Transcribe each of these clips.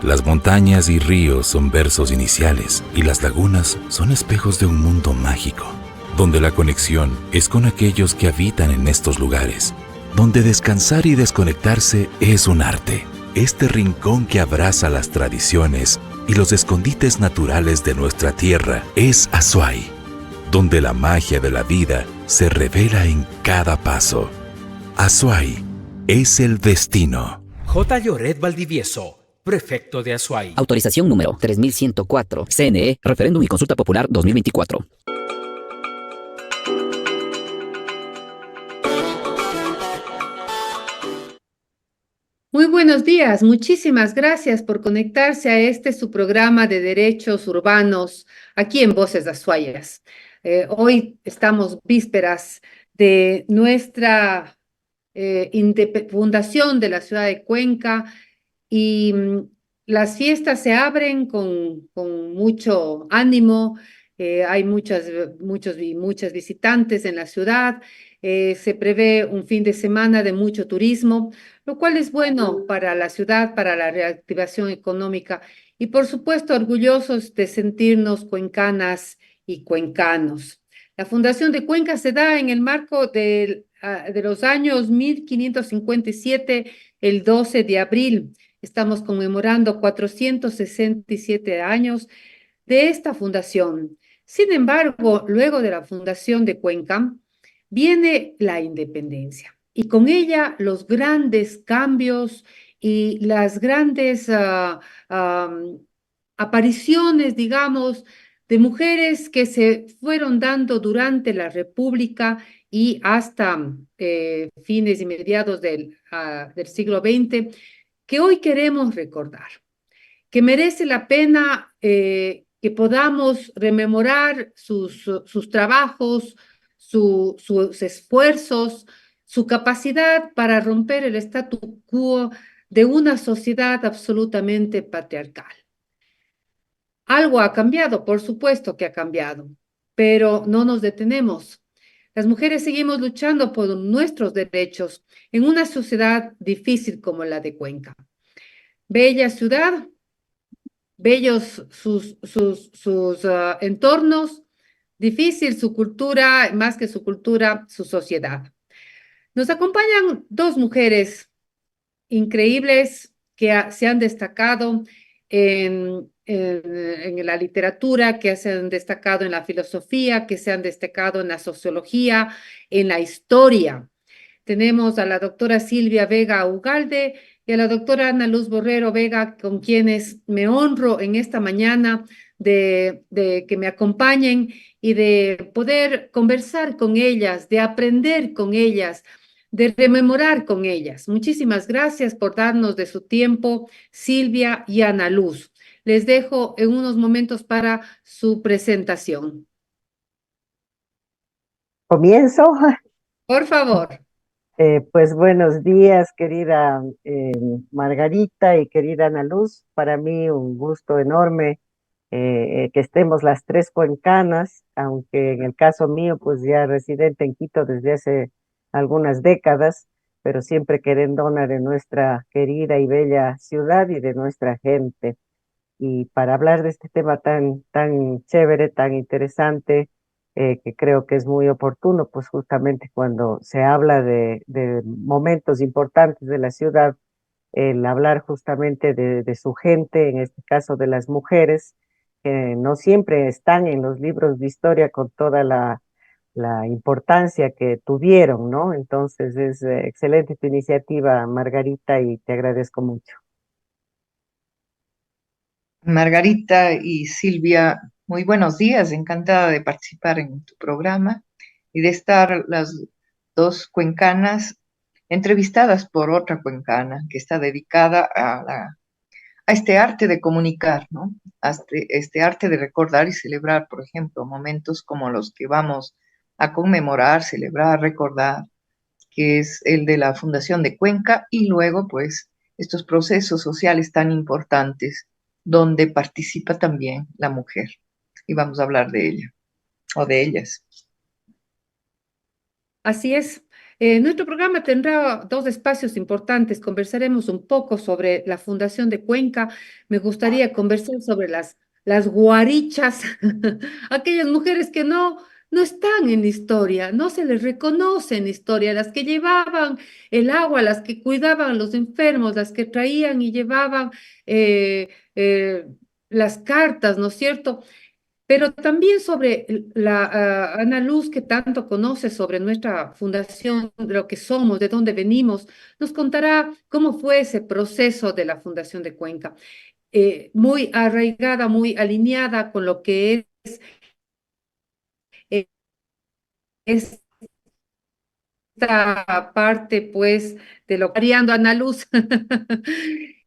Las montañas y ríos son versos iniciales y las lagunas son espejos de un mundo mágico, donde la conexión es con aquellos que habitan en estos lugares, donde descansar y desconectarse es un arte. Este rincón que abraza las tradiciones y los escondites naturales de nuestra tierra es Azuay, donde la magia de la vida se revela en cada paso. Azuay es el destino. J. Lloret Valdivieso, prefecto de Azuay. Autorización número 3104. CNE, Referéndum y Consulta Popular 2024. Muy buenos días, muchísimas gracias por conectarse a su programa de derechos urbanos aquí en Voces Azuayas. Hoy estamos vísperas de nuestra fundación de la ciudad de Cuenca y las fiestas se abren con mucho ánimo. Hay muchas visitantes en la ciudad. Se prevé un fin de semana de mucho turismo, lo cual es bueno para la ciudad, para la reactivación económica y por supuesto orgullosos de sentirnos cuencanas y cuencanos. La Fundación de Cuenca se da en el marco de los años 1557, el 12 de abril. Estamos conmemorando 467 años de esta fundación. Sin embargo, luego de la fundación de Cuenca, viene la independencia y con ella los grandes cambios y las grandes apariciones, digamos, de mujeres que se fueron dando durante la República y hasta fines y mediados del siglo XX, que hoy queremos recordar, que merece la pena que podamos rememorar sus trabajos, sus esfuerzos, su capacidad para romper el statu quo de una sociedad absolutamente patriarcal. Algo ha cambiado, por supuesto que ha cambiado, pero no nos detenemos. Las mujeres seguimos luchando por nuestros derechos en una sociedad difícil como la de Cuenca. Bella ciudad, bellos sus entornos, difícil su cultura, más que su cultura, su sociedad. Nos acompañan dos mujeres increíbles que se han destacado en la literatura, que se han destacado en la filosofía, que se han destacado en la sociología, en la historia. Tenemos a la doctora Silvia Vega Ugalde y a la doctora Ana Luz Borrero Vega, con quienes me honro en esta mañana de que me acompañen y de poder conversar con ellas, de aprender con ellas, de rememorar con ellas. Muchísimas gracias por darnos de su tiempo, Silvia y Ana Luz. Les dejo en unos momentos para su presentación. ¿Comienzo? Por favor. Pues buenos días, querida Margarita y querida Ana Luz. Para mí un gusto enorme que estemos las tres cuencanas, aunque en el caso mío, pues ya residente en Quito desde hace algunas décadas, pero siempre querendona de nuestra querida y bella ciudad y de nuestra gente. Y para hablar de este tema tan chévere, tan interesante, que creo que es muy oportuno, pues justamente cuando se habla de momentos importantes de la ciudad, el hablar justamente de su gente, en este caso de las mujeres, que no siempre están en los libros de historia con toda la importancia que tuvieron, ¿no? Entonces es excelente tu iniciativa, Margarita, y te agradezco mucho. Margarita y Silvia, muy buenos días, encantada de participar en tu programa y de estar las dos cuencanas entrevistadas por otra cuencana que está dedicada a este arte de comunicar, ¿no? A este arte de recordar y celebrar, por ejemplo, momentos como los que vamos a conmemorar, celebrar, recordar, que es el de la Fundación de Cuenca y luego, pues, estos procesos sociales tan importantes donde participa también la mujer. Y vamos a hablar de ella o de ellas. Así es. Nuestro programa tendrá dos espacios importantes. Conversaremos un poco sobre la Fundación de Cuenca. Me gustaría conversar sobre las guarichas, aquellas mujeres que no están en la historia, no se les reconoce en la historia, las que llevaban el agua, las que cuidaban a los enfermos, las que traían y llevaban eh, eh, las cartas, ¿no es cierto? Pero también sobre Ana Luz, que tanto conoce sobre nuestra fundación, de lo que somos, de dónde venimos, nos contará cómo fue ese proceso de la Fundación de Cuenca. Muy arraigada, muy alineada con lo que eh, es esta parte, pues, de lo que variando Ana Luz.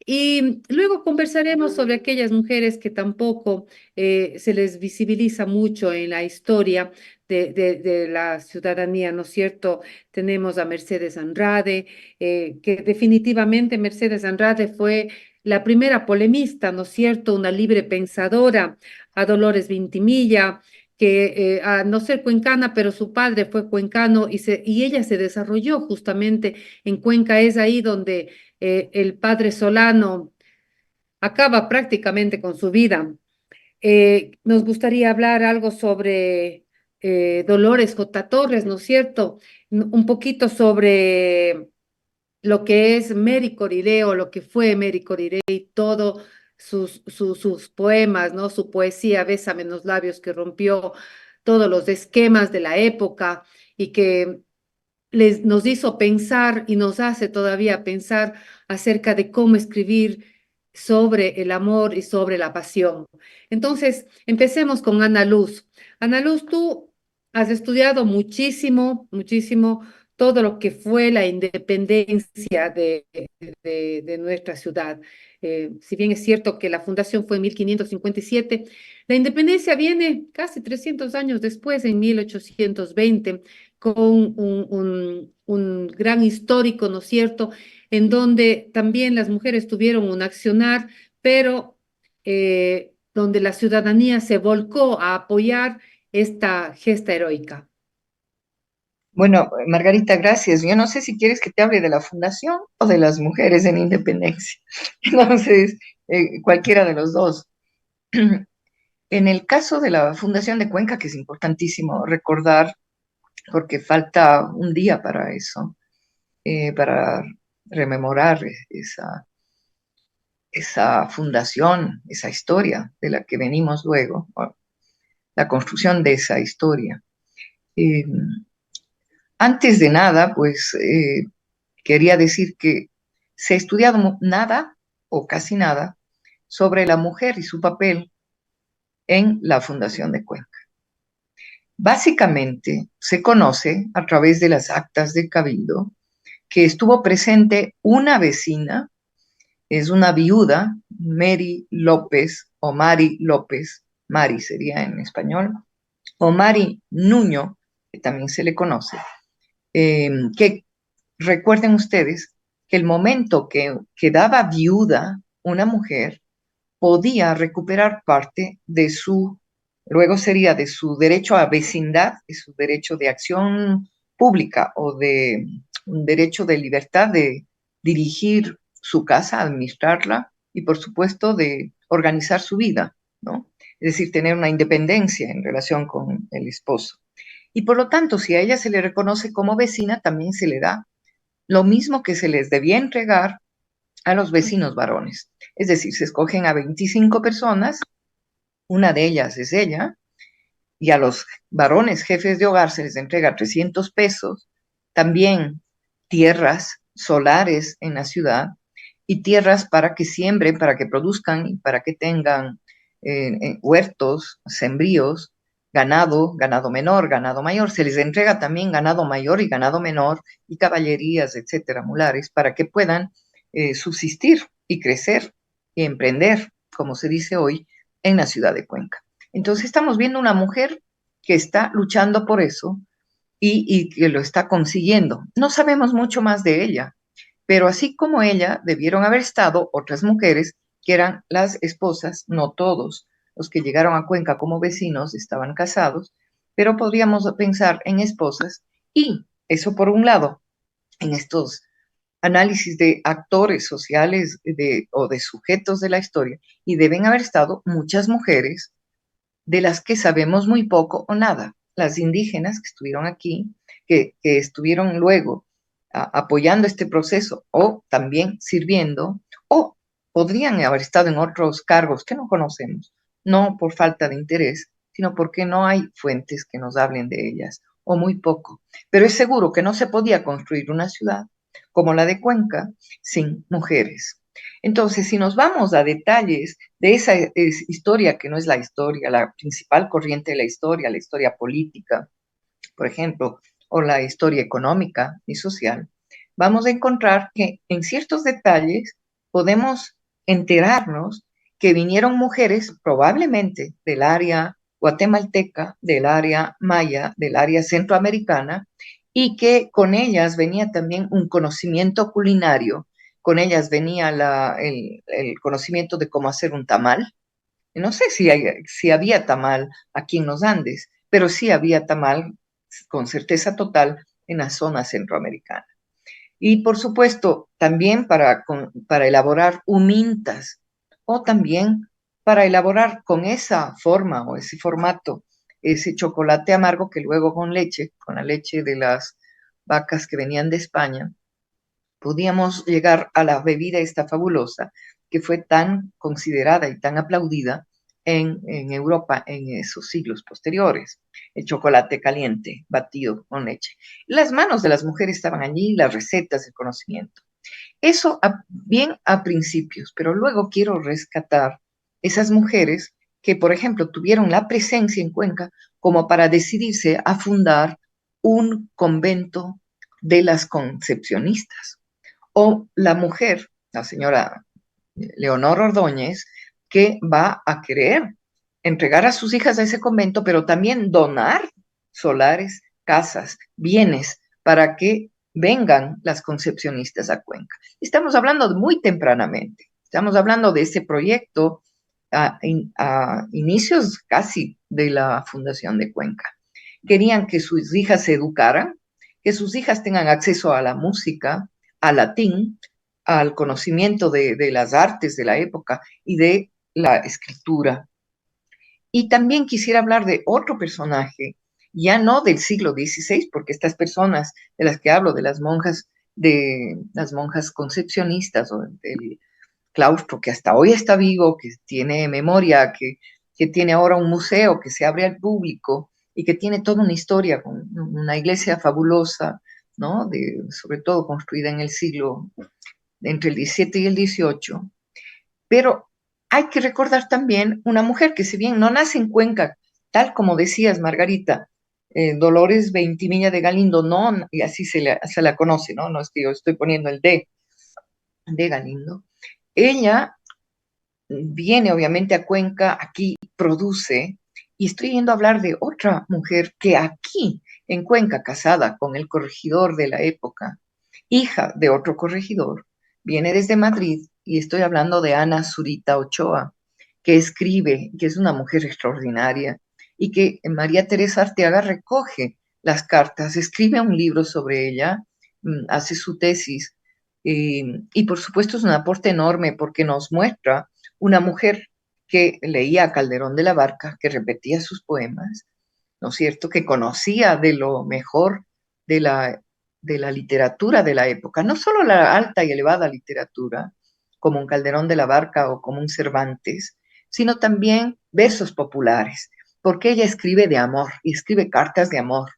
Y luego conversaremos sobre aquellas mujeres que tampoco se les visibiliza mucho en la historia de la ciudadanía, ¿no es cierto? Tenemos a Mercedes Andrade, que definitivamente Mercedes Andrade fue la primera polemista, ¿no es cierto? Una libre pensadora, a Dolores Vintimilla, que a no ser cuencana, pero su padre fue cuencano y ella se desarrolló justamente en Cuenca. Es ahí donde el padre Solano acaba prácticamente con su vida. Nos gustaría hablar algo sobre Dolores J. Torres, ¿no es cierto? Un poquito sobre lo que es Mary Coriré o lo que fue Mary Coriré y todo sus poemas, ¿no? Su poesía, Bésame en los labios, que rompió todos los esquemas de la época y que nos hizo pensar y nos hace todavía pensar acerca de cómo escribir sobre el amor y sobre la pasión. Entonces, empecemos con Ana Luz. Ana Luz, tú has estudiado muchísimo, muchísimo todo lo que fue la independencia de nuestra ciudad. Si bien es cierto que la fundación fue en 1557, la independencia viene casi 300 años después, en 1820, con un gran histórico, ¿no es cierto?, en donde también las mujeres tuvieron un accionar, pero donde la ciudadanía se volcó a apoyar esta gesta heroica. Bueno, Margarita, gracias. Yo no sé si quieres que te hable de la fundación o de las mujeres en independencia. Entonces, cualquiera de los dos. En el caso de la Fundación de Cuenca, que es importantísimo recordar, porque falta un día para eso, para rememorar esa fundación, esa historia de la que venimos luego, la construcción de esa historia. Eh, Antes de nada, pues quería decir que se ha estudiado nada o casi nada sobre la mujer y su papel en la Fundación de Cuenca. Básicamente se conoce a través de las actas de Cabildo que estuvo presente una vecina, es una viuda, Mary López o Mari López, Mari sería en español, o Mari Nuño, que también se le conoce, que recuerden ustedes que el momento que quedaba viuda una mujer podía recuperar parte de su, luego sería de su derecho a vecindad, de su derecho de acción pública o de un derecho de libertad de dirigir su casa, administrarla y por supuesto de organizar su vida, ¿no? Es decir, tener una independencia en relación con el esposo. Y por lo tanto, si a ella se le reconoce como vecina, también se le da lo mismo que se les debía entregar a los vecinos varones. Es decir, se escogen a 25 personas, una de ellas es ella, y a los varones jefes de hogar se les entrega 300 pesos, también tierras solares en la ciudad y tierras para que siembren, para que produzcan y para que tengan huertos, sembríos, ganado, ganado menor, ganado mayor. Se les entrega también ganado mayor y ganado menor y caballerías, etcétera, mulares, para que puedan subsistir y crecer y emprender, como se dice hoy, en la ciudad de Cuenca. Entonces estamos viendo una mujer que está luchando por eso y que lo está consiguiendo. No sabemos mucho más de ella, pero así como ella, debieron haber estado otras mujeres que eran las esposas, no todos los que llegaron a Cuenca como vecinos estaban casados, pero podríamos pensar en esposas y Eso por un lado, en estos análisis de actores sociales o de sujetos de la historia, y deben haber estado muchas mujeres de las que sabemos muy poco o nada. Las indígenas que estuvieron aquí, que estuvieron luego apoyando este proceso o también sirviendo, o podrían haber estado en otros cargos que no conocemos, no por falta de interés, sino porque no hay fuentes que nos hablen de ellas, o muy poco. Pero es seguro que no se podía construir una ciudad como la de Cuenca sin mujeres. Entonces, si nos vamos a detalles de esa historia, que no es la historia, la principal corriente de la historia política, por ejemplo, o la historia económica y social, vamos a encontrar que en ciertos detalles podemos enterarnos que vinieron mujeres probablemente del área guatemalteca, del área maya, del área centroamericana, y que con ellas venía también un conocimiento culinario, con ellas venía el conocimiento de cómo hacer un tamal. No sé si había tamal aquí en los Andes, pero sí había tamal con certeza total en la zona centroamericana. Y por supuesto, también para elaborar humintas, o también para elaborar con esa forma o ese formato, ese chocolate amargo que luego con la leche de las vacas que venían de España, podíamos llegar a la bebida esta fabulosa que fue tan considerada y tan aplaudida en Europa en esos siglos posteriores, el chocolate caliente batido con leche. Las manos de las mujeres estaban allí, las recetas, el conocimiento. Eso bien a principios, pero luego quiero rescatar esas mujeres que, por ejemplo, tuvieron la presencia en Cuenca como para decidirse a fundar un convento de las concepcionistas. O la mujer, la señora Leonor Ordóñez, que va a querer entregar a sus hijas a ese convento, pero también donar solares, casas, bienes, para que vengan las concepcionistas a Cuenca. Estamos hablando de muy tempranamente, estamos hablando de ese proyecto a inicios casi de la fundación de Cuenca. Querían que sus hijas se educaran, que sus hijas tengan acceso a la música, al latín, al conocimiento de las artes de la época y de la escritura. Y también quisiera hablar de otro personaje, ya no del siglo XVI, porque estas personas de las que hablo, de las monjas concepcionistas o del claustro, que hasta hoy está vivo, que tiene memoria, que tiene ahora un museo que se abre al público y que tiene toda una historia, con una iglesia fabulosa, ¿no? Sobre todo construida en el siglo, entre el XVII y el XVIII. Pero hay que recordar también una mujer que, si bien no nace en Cuenca, tal como decías, Margarita, Dolores Veintimilla de Galindo, no, y así se la conoce, ¿no? No es que yo estoy poniendo el de Galindo. Ella viene obviamente a Cuenca, aquí produce, y estoy yendo a hablar de otra mujer que aquí en Cuenca, casada con el corregidor de la época, hija de otro corregidor, viene desde Madrid, y estoy hablando de Ana Zurita Ochoa, que escribe, que es una mujer extraordinaria, y que María Teresa Arteaga recoge las cartas, escribe un libro sobre ella, hace su tesis, y por supuesto es un aporte enorme porque nos muestra una mujer que leía a Calderón de la Barca, que repetía sus poemas, ¿no es cierto?, que conocía de lo mejor de la literatura de la época, no solo la alta y elevada literatura, como un Calderón de la Barca o como un Cervantes, sino también versos populares, porque ella escribe de amor y escribe cartas de amor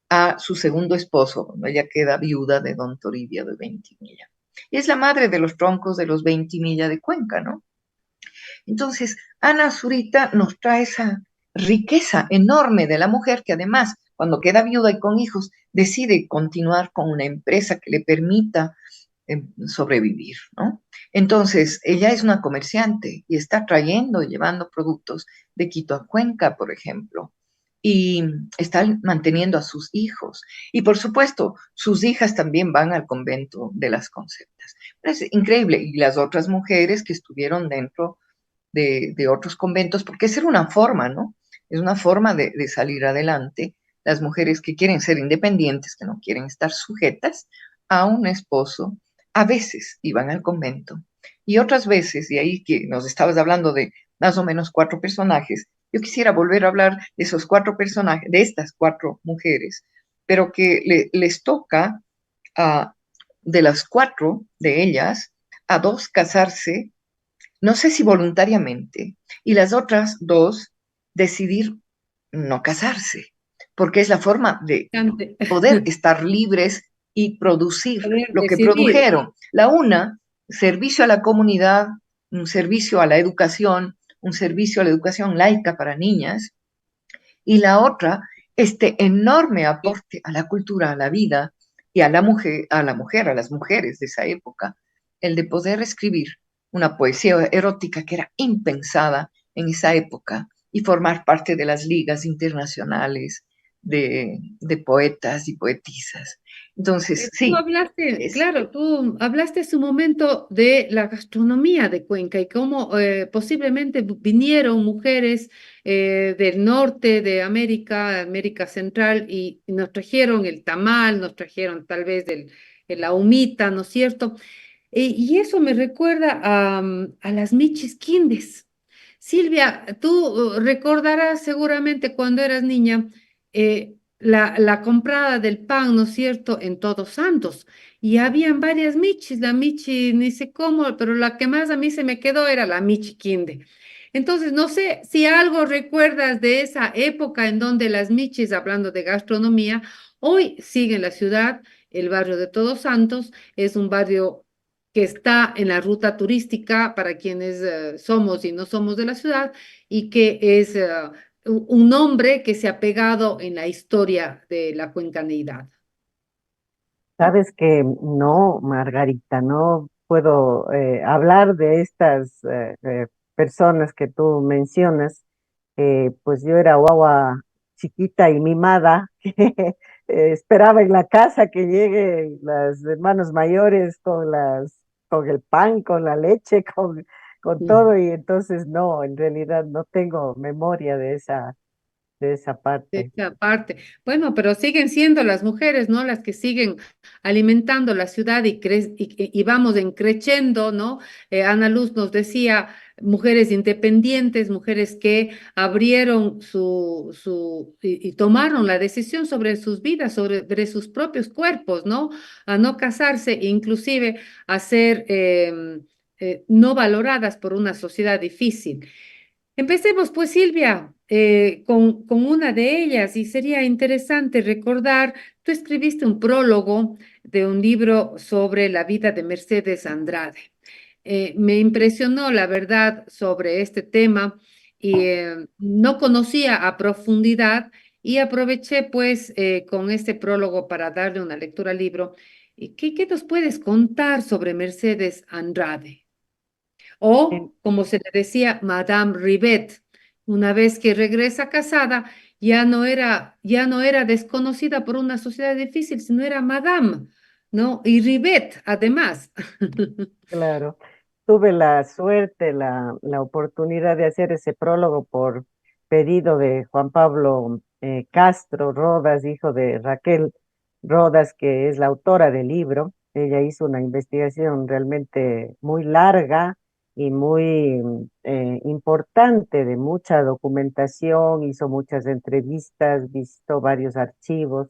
a su segundo esposo, cuando ella queda viuda de don Toribio de Veintimilla. Y es la madre de los troncos de los Veintimilla de Cuenca, ¿no? Entonces, Ana Zurita nos trae esa riqueza enorme de la mujer que además, cuando queda viuda y con hijos, decide continuar con una empresa que le permita sobrevivir, ¿no? Entonces, ella es una comerciante y está trayendo y llevando productos de Quito a Cuenca, por ejemplo, y está manteniendo a sus hijos. Y por supuesto, sus hijas también van al convento de las Conceptas. Es increíble. Y las otras mujeres que estuvieron dentro de otros conventos, porque esa era una forma, ¿no? Es una forma de salir adelante. las mujeres que quieren ser independientes, que no quieren estar sujetas a un esposo, a veces iban al convento y otras veces, y ahí que nos estabas hablando de más o menos 4 personajes, yo quisiera volver a hablar de esos 4 personajes, de estas 4 mujeres, pero que les toca a, de las 4 de ellas, a 2 casarse, no sé si voluntariamente, y las otras 2 decidir no casarse, porque es la forma de poder estar libres y producir Poder lo que decidir. produjeron. La una, servicio a la comunidad, un servicio a la educación, un servicio a la educación laica para niñas, y la otra, este enorme aporte a la cultura, a la vida y a las mujeres de esa época, el de poder escribir una poesía erótica que era impensada en esa época y formar parte de las ligas internacionales de poetas y poetisas. Entonces, Tú sí, hablaste, es, claro, tú hablaste hace un momento de la gastronomía de Cuenca y cómo posiblemente vinieron mujeres del norte de América, América Central, y nos trajeron el tamal, nos trajeron tal vez la humita, ¿no es cierto? Y eso me recuerda a las michis quindes. Silvia, tú recordarás seguramente cuando eras niña la comprada del pan, ¿no es cierto?, en Todos Santos. Y habían varias michis, la michi, ni sé cómo, pero la que más a mí se me quedó era la michi quinde. Entonces, no sé si algo recuerdas de esa época en donde las michis, hablando de gastronomía, hoy siguen en la ciudad, el barrio de Todos Santos, es un barrio que está en la ruta turística para quienes somos y no somos de la ciudad y que es un nombre que se ha pegado en la historia de la cuencaneidad. Sabes que no, Margarita, no puedo hablar de estas personas que tú mencionas. Pues yo era guagua chiquita y mimada, que esperaba en la casa que lleguen las hermanos mayores con el pan, con la leche, con Mm. todo, y entonces no, en realidad no tengo memoria de esa De parte. esa parte. Bueno, pero siguen siendo las mujeres, ¿no? Las que siguen alimentando la ciudad y vamos en creciendo, ¿no? Ana Luz nos decía, mujeres independientes, mujeres que abrieron y tomaron la decisión sobre sus vidas, sobre sus propios cuerpos, ¿no? A no casarse, inclusive a ser no valoradas por una sociedad difícil. Empecemos pues, Silvia, con una de ellas y sería interesante recordar, tú escribiste un prólogo de un libro sobre la vida de Mercedes Andrade. Me impresionó la verdad sobre este tema y no conocía a profundidad y aproveché pues con este prólogo para darle una lectura al libro. ¿Y qué nos puedes contar sobre Mercedes Andrade? En- O, como se le decía, Madame Rivette, una vez que regresa casada, ya no era desconocida por una sociedad difícil, sino era Madame, ¿no? Y Rivette, además. Claro, tuve la suerte, la oportunidad de hacer ese prólogo por pedido de Juan Pablo Castro Rodas, hijo de Raquel Rodas, que es la autora del libro. Ella hizo una investigación realmente muy larga y muy importante, de mucha documentación, hizo muchas entrevistas, visitó varios archivos.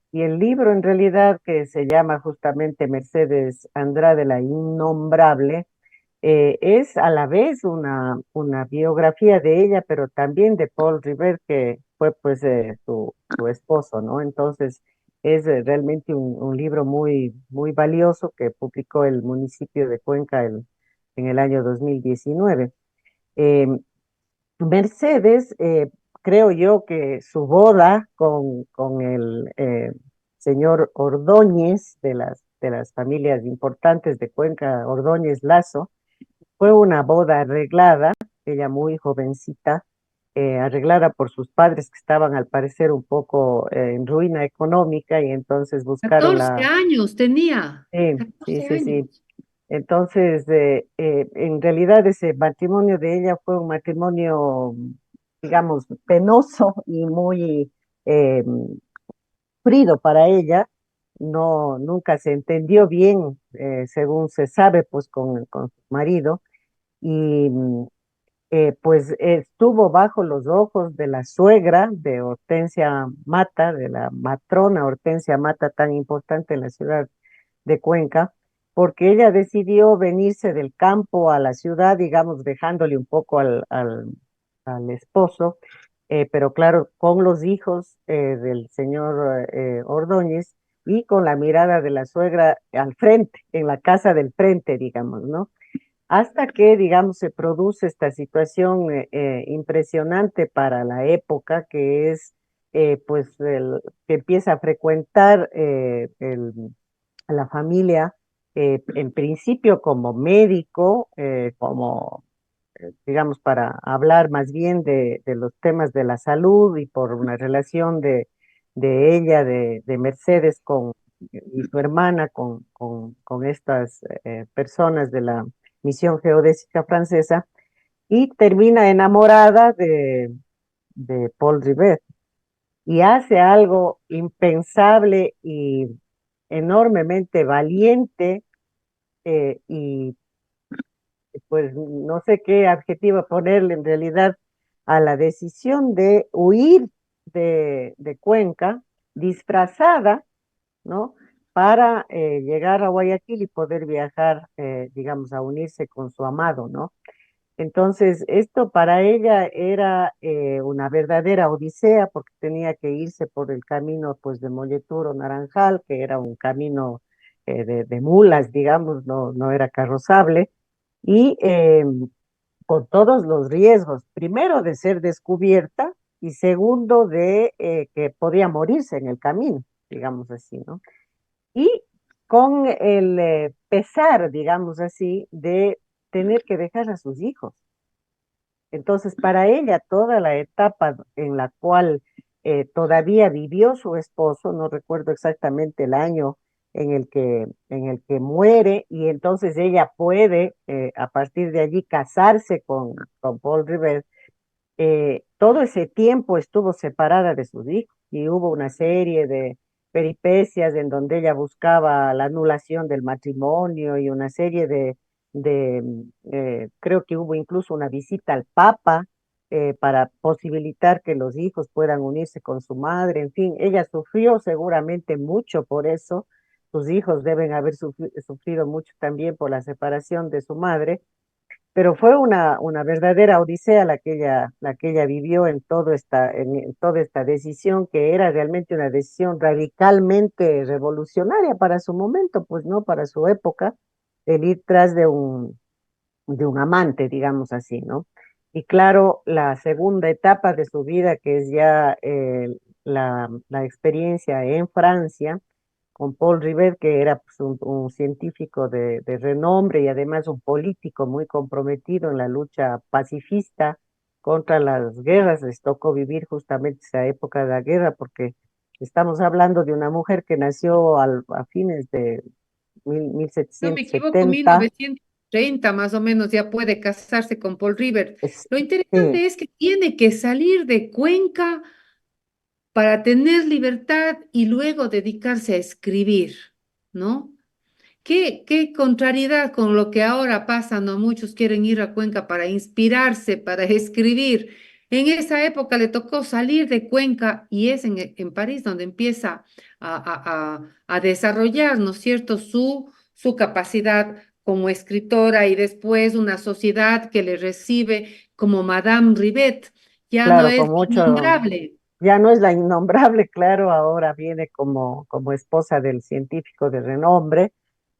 Y el libro en realidad, que se llama justamente Mercedes Andrade, la innombrable, es a la vez una biografía de ella, pero también de Paul River, que fue pues su esposo, ¿no? Entonces es realmente un libro muy, muy valioso que publicó el municipio de Cuenca en el año 2019. Eh, Mercedes, creo yo que su boda con el señor Ordóñez, de las familias importantes de Cuenca, Ordóñez Lazo, fue una boda arreglada, ella muy jovencita, arreglada por sus padres que estaban al parecer un poco en ruina económica, y entonces buscaron 14 años tenía, sí, sí, 14 sí, sí. años. Entonces, en realidad ese matrimonio de ella fue un matrimonio, digamos, penoso y muy eh, sufrido para ella, no, nunca se entendió bien, según se sabe, pues con su marido, y pues estuvo bajo los ojos de la suegra de Hortensia Mata, de la matrona Hortensia Mata, tan importante en la ciudad de Cuenca, porque ella decidió venirse del campo a la ciudad, digamos, dejándole un poco al esposo, pero claro, con los hijos del señor Ordóñez y con la mirada de la suegra al frente, en la casa del frente, digamos, ¿no? Hasta que, digamos, se produce esta situación impresionante para la época, que es, pues, que empieza a frecuentar a la familia, en principio como médico, como, digamos, para hablar más bien de los temas de la salud y por una relación de ella, de Mercedes y su hermana con estas personas de la misión geodésica francesa, y termina enamorada de Paul Rivet y hace algo impensable y enormemente valiente, y pues no sé qué adjetivo ponerle en realidad a la decisión de huir de Cuenca disfrazada, ¿no? Para llegar a Guayaquil y poder viajar, digamos, a unirse con su amado, ¿no? Entonces, esto para ella era una verdadera odisea porque tenía que irse por el camino, pues, de Molleturo Naranjal, que era un camino de mulas, digamos, no, no era carrozable, y con todos los riesgos, primero de ser descubierta y segundo de que podía morirse en el camino, digamos así, ¿no? Y con el pesar, digamos así, de tener que dejar a sus hijos. Entonces, para ella, toda la etapa en la cual todavía vivió su esposo, no recuerdo exactamente el año en el que muere, y entonces ella puede, a partir de allí, casarse con Paul Rivet. Todo ese tiempo estuvo separada de sus hijos y hubo una serie de peripecias en donde ella buscaba la anulación del matrimonio y una serie creo que hubo incluso una visita al Papa para posibilitar que los hijos puedan unirse con su madre. En fin, ella sufrió seguramente mucho por eso. Sus hijos deben haber sufrido mucho también por la separación de su madre, pero fue una verdadera odisea la que ella vivió en toda esta decisión, que era realmente una decisión radicalmente revolucionaria para su momento, pues no para su época, el ir tras de un amante, digamos así, ¿no? Y claro, la segunda etapa de su vida, que es ya la experiencia en Francia, con Paul Rivet, que era pues, un científico de renombre y además un político muy comprometido en la lucha pacifista contra las guerras. Les tocó vivir justamente esa época de la guerra, porque estamos hablando de una mujer que nació a fines de No me equivoco, 1770. 1930 más o menos ya puede casarse con Paul River. Es- Lo sí, interesante es que tiene que salir de Cuenca para tener libertad y luego dedicarse a escribir, ¿no? Qué contrariedad con lo que ahora pasa, ¿no? Muchos quieren ir a Cuenca para inspirarse, para escribir. En esa época le tocó salir de Cuenca y es en París donde empieza a desarrollar, ¿no es cierto?, su capacidad como escritora y después una sociedad que le recibe como Madame Rivet. Ya no claro, es con mucho. innombrable. Ya no es la innombrable, claro, ahora viene como esposa del científico de renombre,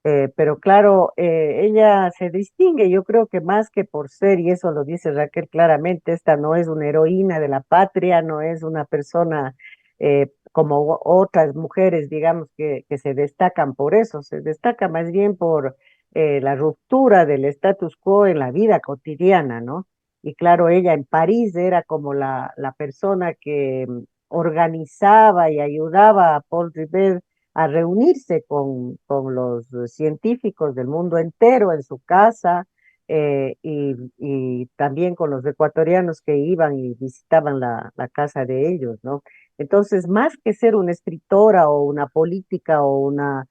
pero claro, ella se distingue, yo creo que más que por ser, y eso lo dice Raquel claramente, esta no es una heroína de la patria, no es una persona como otras mujeres, digamos, que se destacan por eso, se destaca más bien por la ruptura del status quo en la vida cotidiana, ¿no? Y claro, ella en París era como la persona que organizaba y ayudaba a Paul Rivet a reunirse con los científicos del mundo entero en su casa, y también con los ecuatorianos que iban y visitaban la casa de ellos, ¿no? Entonces, más que ser una escritora o una política o una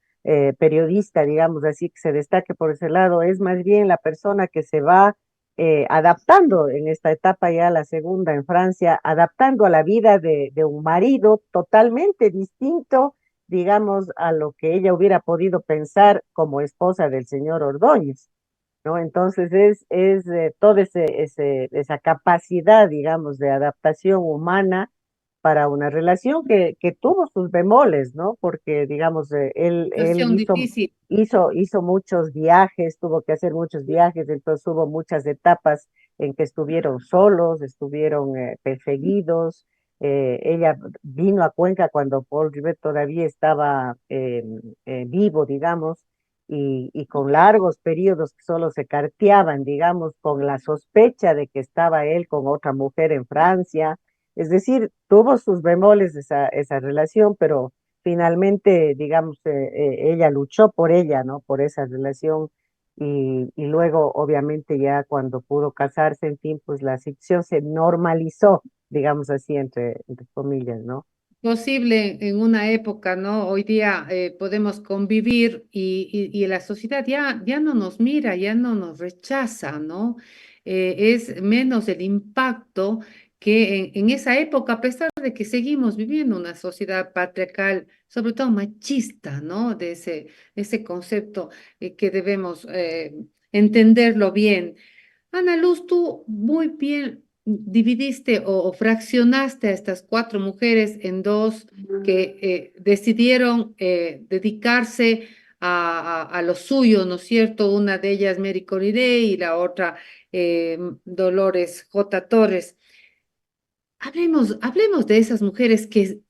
periodista, digamos así, que se destaque por ese lado, es más bien la persona que se va adaptando en esta etapa ya la segunda en Francia, adaptando a la vida de un marido totalmente distinto, digamos, a lo que ella hubiera podido pensar como esposa del señor Ordóñez, ¿no? Entonces es toda esa capacidad, digamos, de adaptación humana para una relación que tuvo sus bemoles, ¿no? Porque, digamos, él Situación difícil. hizo muchos viajes, tuvo que hacer muchos viajes, entonces hubo muchas etapas en que estuvieron solos, estuvieron perseguidos. Ella vino a Cuenca cuando Paul Rivet todavía estaba vivo, digamos, y con largos periodos que solo se carteaban, digamos, con la sospecha de que estaba él con otra mujer en Francia. Es decir, tuvo sus bemoles esa relación, pero finalmente, digamos, ella luchó por ella, ¿no? Por esa relación. Y luego, obviamente, ya cuando pudo casarse, en fin, pues la situación se normalizó, digamos así, entre comillas, ¿no? Posible en una época, ¿no? Hoy día podemos convivir y la sociedad ya no nos mira, ya no nos rechaza, ¿no? Es menos el impacto que en esa época, a pesar de que seguimos viviendo una sociedad patriarcal, sobre todo machista, ¿no? De ese concepto que debemos entenderlo bien. Ana Luz, tú muy bien dividiste o fraccionaste a estas cuatro mujeres en dos que decidieron dedicarse a lo suyo, ¿no es cierto? Una de ellas, Mary Corridey, y la otra, Dolores J. Torres. Hablemos de esas mujeres que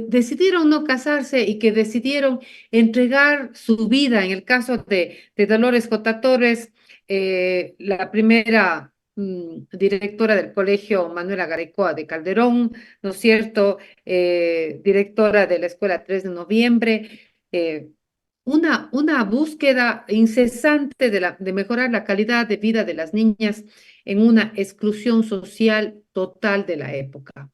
decidieron no casarse y que decidieron entregar su vida. En el caso de Dolores J. Torres, la primera directora del Colegio Manuela Garecoa de Calderón, ¿no es cierto? Directora de la Escuela 3 de Noviembre. Una búsqueda incesante de mejorar la calidad de vida de las niñas en una exclusión social total de la época.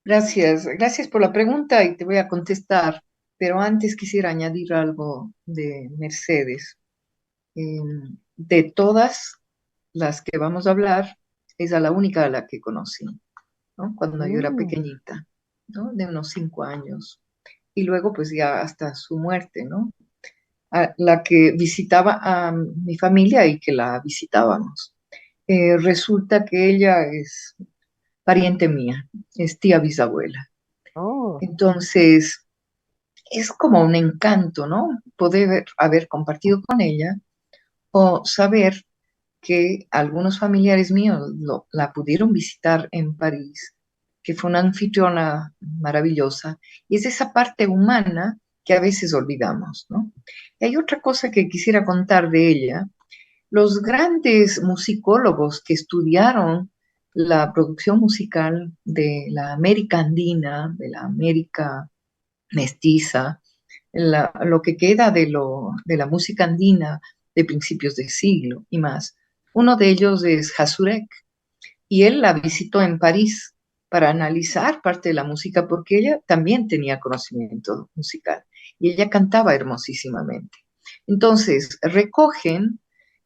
Gracias por la pregunta y te voy a contestar, pero antes quisiera añadir algo de Mercedes. De todas las que vamos a hablar, es a la única a la que conocí, ¿no? Cuando yo era Mm. pequeñita, ¿no? De unos 5 años. Y luego, pues ya hasta su muerte, ¿no? A la que visitaba a mi familia y que la visitábamos. Resulta que ella es pariente mía, es tía bisabuela. Oh. Entonces, es como un encanto, ¿no? Poder haber compartido con ella o saber que algunos familiares míos la pudieron visitar en París, que fue una anfitriona maravillosa, y es esa parte humana que a veces olvidamos, ¿no? Y hay otra cosa que quisiera contar de ella. Los grandes musicólogos que estudiaron la producción musical de la América andina, de la América mestiza, lo que queda de la música andina de principios de siglo y más. Uno de ellos es Hasurek, y él la visitó en París para analizar parte de la música porque ella también tenía conocimiento musical y ella cantaba hermosísimamente. Entonces, recogen,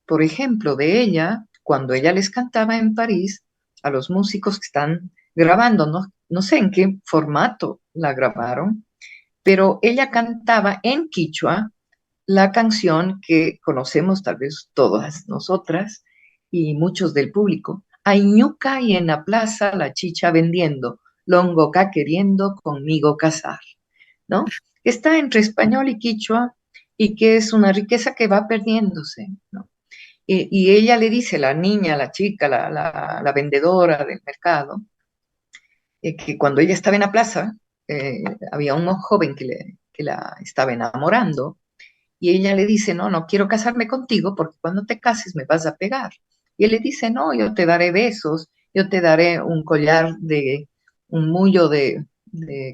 por ejemplo, de ella, cuando ella les cantaba en París, a los músicos que están grabando, no sé en qué formato la grabaron, pero ella cantaba en quichua la canción que conocemos tal vez todas nosotras y muchos del público. Aiñuca y en la plaza la chicha vendiendo, longoca queriendo conmigo casar, ¿no? Está entre español y quichua y que es una riqueza que va perdiéndose, ¿no? Y ella le dice, la niña, la chica, la vendedora del mercado, que cuando ella estaba en la plaza, había un joven que la estaba enamorando y ella le dice, no, no quiero casarme contigo porque cuando te cases me vas a pegar. Y él le dice, no, yo te daré besos, yo te daré un collar un mullo de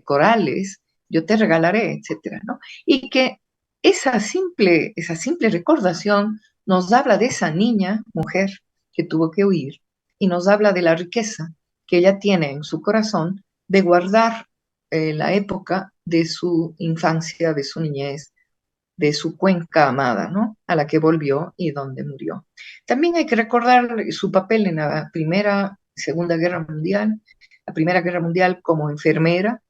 corales, yo te regalaré, etcétera, ¿no? Y que esa simple recordación nos habla de esa niña, mujer, que tuvo que huir, y nos habla de la riqueza que ella tiene en su corazón de guardar la época de su infancia, de su niñez, de su Cuenca amada, ¿no? A la que volvió y donde murió. También hay que recordar su papel en la Primera y Segunda Guerra Mundial, la Primera Guerra Mundial como enfermera.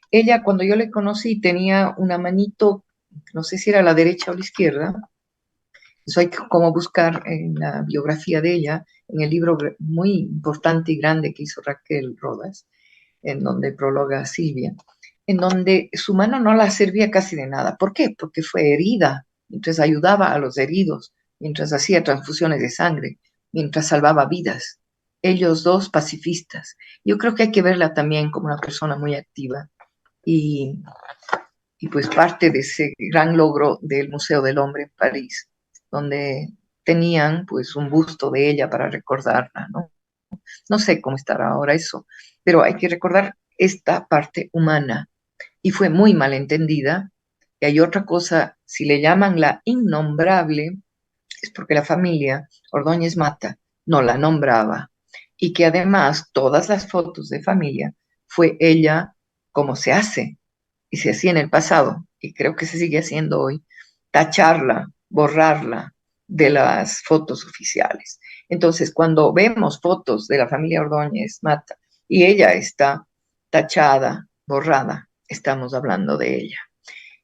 Ella, cuando yo le conocí, tenía una manito, no sé si era la derecha o la izquierda, eso hay que como buscar en la biografía de ella, en el libro muy importante y grande que hizo Raquel Rodas, en donde prologa a Silvia, en donde su mano no la servía casi de nada. ¿Por qué? Porque fue herida, mientras ayudaba a los heridos, mientras hacía transfusiones de sangre, mientras salvaba vidas. Ellos dos pacifistas. Yo creo que hay que verla también como una persona muy activa y, y pues parte de ese gran logro del Museo del Hombre en París, donde tenían pues un busto de ella para recordarla, ¿no? No sé cómo estará ahora eso, pero hay que recordar esta parte humana y fue muy mal entendida. Y hay otra cosa, si le llaman la innombrable, es porque la familia Ordóñez Mata no la nombraba y que además todas las fotos de familia fue ella como se hace y se hacía en el pasado y creo que se sigue haciendo hoy, tacharla, borrarla de las fotos oficiales. Entonces, cuando vemos fotos de la familia Ordóñez Mata y ella está tachada, borrada, estamos hablando de ella.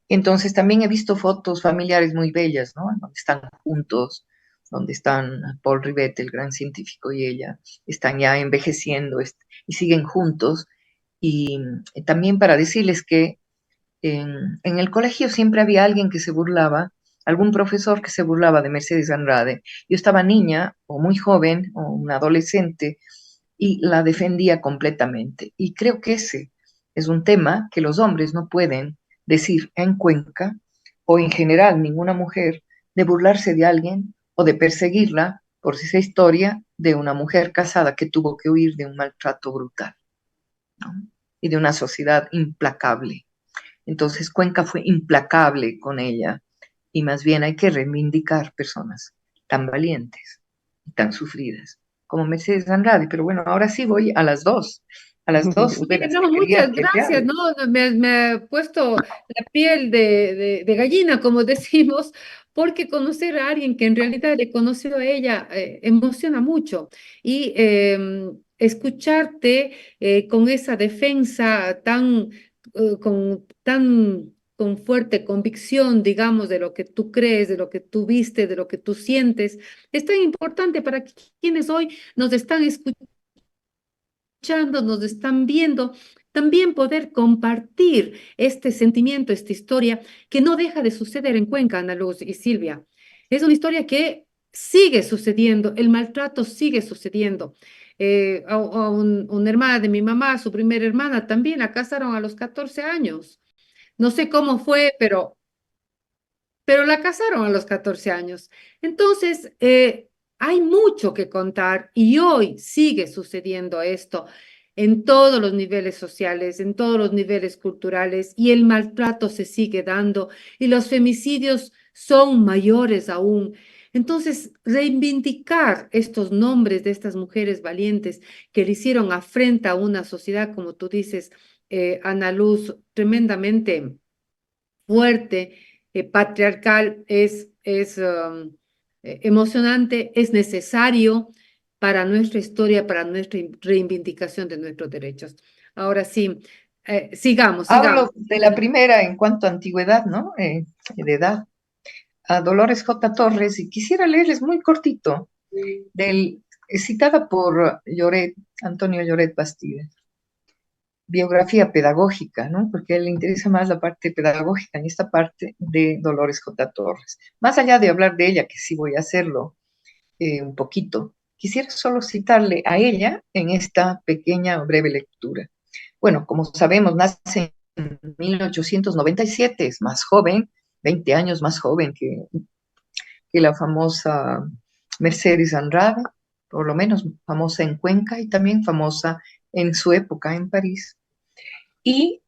Entonces, también he visto fotos familiares muy bellas, ¿no? Donde están juntos, donde están Paul Rivet, el gran científico, y ella, están ya envejeciendo y siguen juntos. Y también para decirles que en el colegio siempre había alguien que se burlaba, algún profesor que se burlaba de Mercedes Andrade. Yo estaba niña o muy joven o una adolescente y la defendía completamente. Y creo que ese es un tema que los hombres no pueden decir en Cuenca o en general ninguna mujer de burlarse de alguien o de perseguirla por esa historia de una mujer casada que tuvo que huir de un maltrato brutal, ¿no? Y de una sociedad implacable. Entonces Cuenca fue implacable con ella y más bien hay que reivindicar personas tan valientes y tan sufridas como Mercedes Andrade. Pero bueno, ahora sí voy a las dos de las No, que quería muchas que te gracias, hable. ¿no? Me ha puesto la piel de gallina, como decimos, porque conocer a alguien que en realidad le conoció a ella emociona mucho. Y escucharte con esa defensa con fuerte convicción, digamos, de lo que tú crees, de lo que tú viste, de lo que tú sientes, es tan importante para quienes hoy nos están escuchando, nos están viendo, también poder compartir este sentimiento, esta historia que no deja de suceder en Cuenca, Ana Luz y Silvia. Es una historia que sigue sucediendo, el maltrato sigue sucediendo. Una hermana de mi mamá, su primera hermana, también la casaron a los 14 años. No sé cómo fue, pero la casaron a los 14 años. Entonces, hay mucho que contar y hoy sigue sucediendo esto en todos los niveles sociales, en todos los niveles culturales y el maltrato se sigue dando y los femicidios son mayores aún. Entonces, reivindicar estos nombres de estas mujeres valientes que le hicieron afrenta a una sociedad, como tú dices, Ana Luz, tremendamente fuerte, patriarcal, es emocionante, es necesario para nuestra historia, para nuestra reivindicación de nuestros derechos. Ahora sí, sigamos. Hablo de la primera en cuanto a antigüedad, ¿no? De edad, a Dolores J. Torres, y quisiera leerles muy cortito, citada por Lloret, Antonio Lloret Bastida. Biografía pedagógica, ¿no? Porque a él le interesa más la parte pedagógica en esta parte de Dolores J. Torres. Más allá de hablar de ella, que sí voy a hacerlo un poquito, quisiera solo citarle a ella en esta pequeña breve lectura. Bueno, como sabemos, nace en 1897, es más joven, 20 años más joven que la famosa Mercedes Andrade, por lo menos famosa en Cuenca y también famosa en su época en París. Y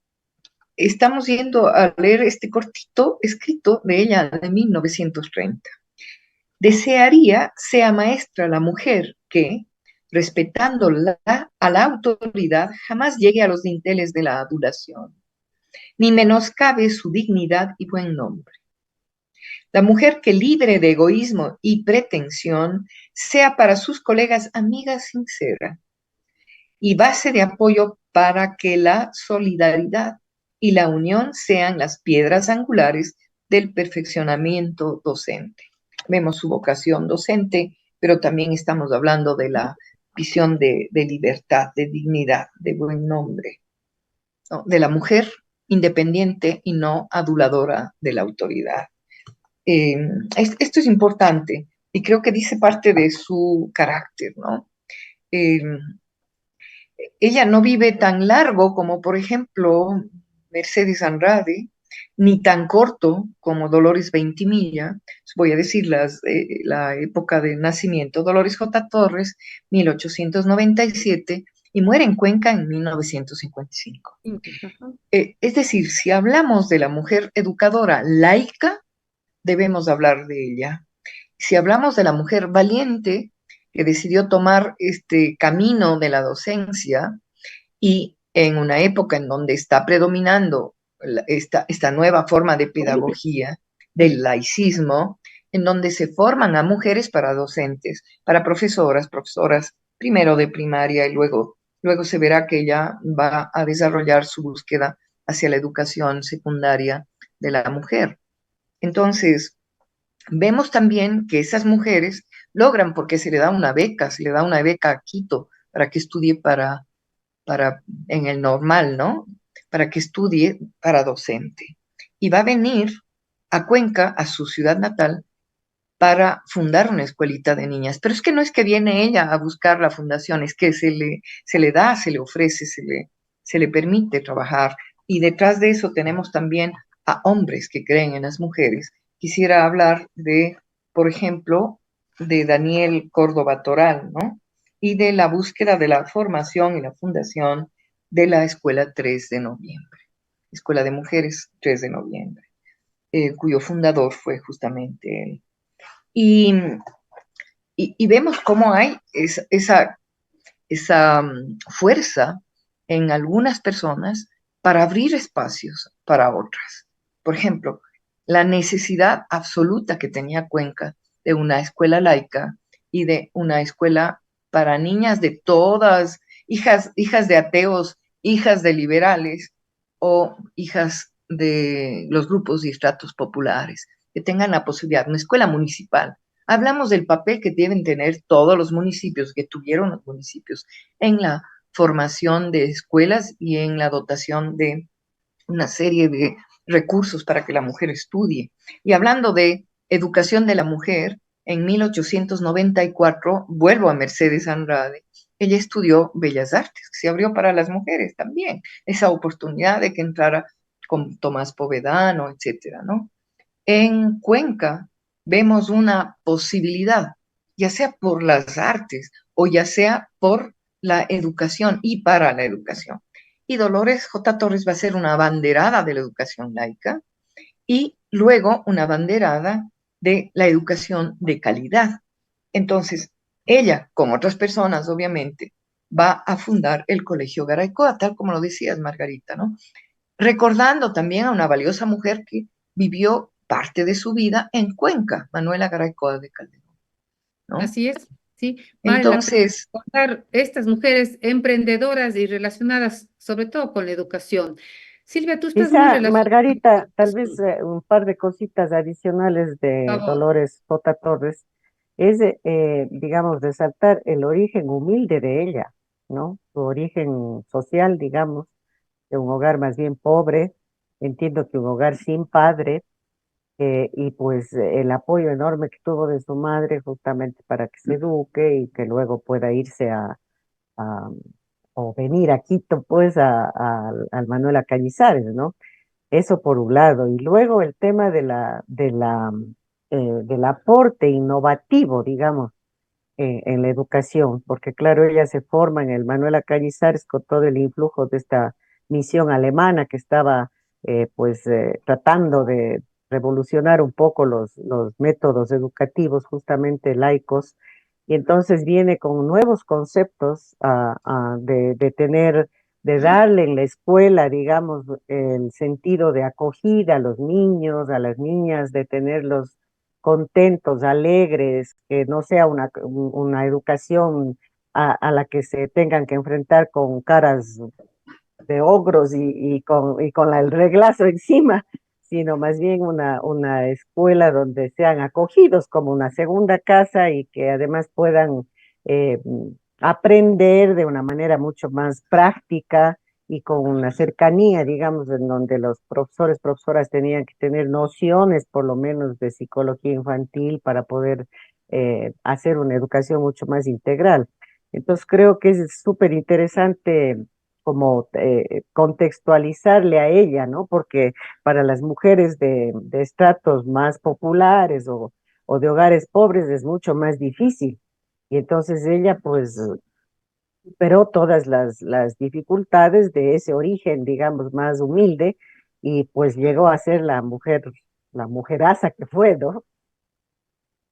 estamos yendo a leer este cortito escrito de ella de 1930. Desearía sea maestra la mujer que, a la autoridad, jamás llegue a los dinteles de la adulación, ni menoscabe su dignidad y buen nombre. La mujer que libre de egoísmo y pretensión sea para sus colegas amiga sincera y base de apoyo para que la solidaridad y la unión sean las piedras angulares del perfeccionamiento docente. Vemos su vocación docente, pero también estamos hablando de la visión de libertad, de dignidad, de buen nombre, ¿no? De la mujer independiente y no aduladora de la autoridad. Esto es importante y creo que dice parte de su carácter, ¿no? Eh, Ella no vive tan largo como, por ejemplo, Mercedes Andrade, ni tan corto como Dolores Veintimilla. Voy a decir la época de nacimiento. Dolores J. Torres, 1897, y muere en Cuenca en 1955. Es decir, si hablamos de la mujer educadora laica, debemos hablar de ella. Si hablamos de la mujer valiente que decidió tomar este camino de la docencia y en una época en donde está predominando esta nueva forma de pedagogía del laicismo, en donde se forman a mujeres para docentes, para profesoras primero de primaria y luego se verá que ella va a desarrollar su búsqueda hacia la educación secundaria de la mujer. Entonces, vemos también que esas mujeres logran, porque se le da una beca a Quito para que estudie en el normal, ¿no? Para que estudie para docente. Y va a venir a Cuenca, a su ciudad natal, para fundar una escuelita de niñas. Pero es que no es que viene ella a buscar la fundación, es que se le da, se le ofrece, se le permite trabajar. Y detrás de eso tenemos también a hombres que creen en las mujeres. Quisiera hablar de, por ejemplo, de Daniel Córdoba Toral, ¿no? Y de la búsqueda de la formación y la fundación de la Escuela 3 de Noviembre, Escuela de Mujeres 3 de Noviembre, cuyo fundador fue justamente él. Y vemos cómo hay esa fuerza en algunas personas para abrir espacios para otras. Por ejemplo, la necesidad absoluta que tenía Cuenca de una escuela laica y de una escuela para niñas de todas, hijas de ateos, hijas de liberales o hijas de los grupos y estratos populares, que tengan la posibilidad, una escuela municipal. Hablamos del papel que deben tener todos los municipios, que tuvieron los municipios, en la formación de escuelas y en la dotación de una serie de recursos para que la mujer estudie. Y hablando de educación de la mujer, en 1894, vuelvo a Mercedes Andrade, ella estudió Bellas Artes, que se abrió para las mujeres también, esa oportunidad de que entrara con Tomás Povedano, etcétera, ¿no? En Cuenca vemos una posibilidad, ya sea por las artes o ya sea por la educación y para la educación. Y Dolores J. Torres va a ser una abanderada de la educación laica y luego una abanderada de la educación de calidad. Entonces, ella, con otras personas, obviamente, va a fundar el Colegio Garaycoa, tal como lo decías, Margarita, ¿no? Recordando también a una valiosa mujer que vivió parte de su vida en Cuenca, Manuela Garaycoa de Calderón, ¿no? Así es, sí, vale la pena Entonces, recordar estas mujeres emprendedoras y relacionadas sobre todo con la educación. Silvia, tú estás muy Quizá, relacionada Margarita, con tal vez esto. un par de cositas adicionales Por de favor. Dolores J. Torres es, digamos, resaltar el origen humilde de ella, ¿no? Su origen social, digamos, de un hogar más bien pobre, entiendo que un hogar sin padre, y pues el apoyo enorme que tuvo de su madre justamente para que se eduque y que luego pueda irse a- o venir a Quito, pues, al Manuela Cañizares, ¿no? Eso por un lado. Y luego el tema del aporte innovativo, digamos, en la educación, porque claro, ella se forma en el Manuela Cañizares con todo el influjo de esta misión alemana que estaba tratando de revolucionar un poco los métodos educativos justamente laicos y entonces viene con nuevos conceptos de darle en la escuela, digamos, el sentido de acogida a los niños, a las niñas, de tenerlos contentos, alegres, que no sea una educación a la que se tengan que enfrentar con caras de ogros y con el reglazo encima, sino más bien una escuela donde sean acogidos como una segunda casa y que además puedan eh, aprender de una manera mucho más práctica y con una cercanía, digamos, en donde los profesores, profesoras tenían que tener nociones por lo menos de psicología infantil para poder hacer una educación mucho más integral. Entonces creo que es súper interesante como contextualizarle a ella, ¿no? Porque para las mujeres de estratos más populares o de hogares pobres es mucho más difícil. Y entonces ella pues superó todas las dificultades de ese origen, digamos, más humilde y pues llegó a ser la mujeraza que fue, ¿no?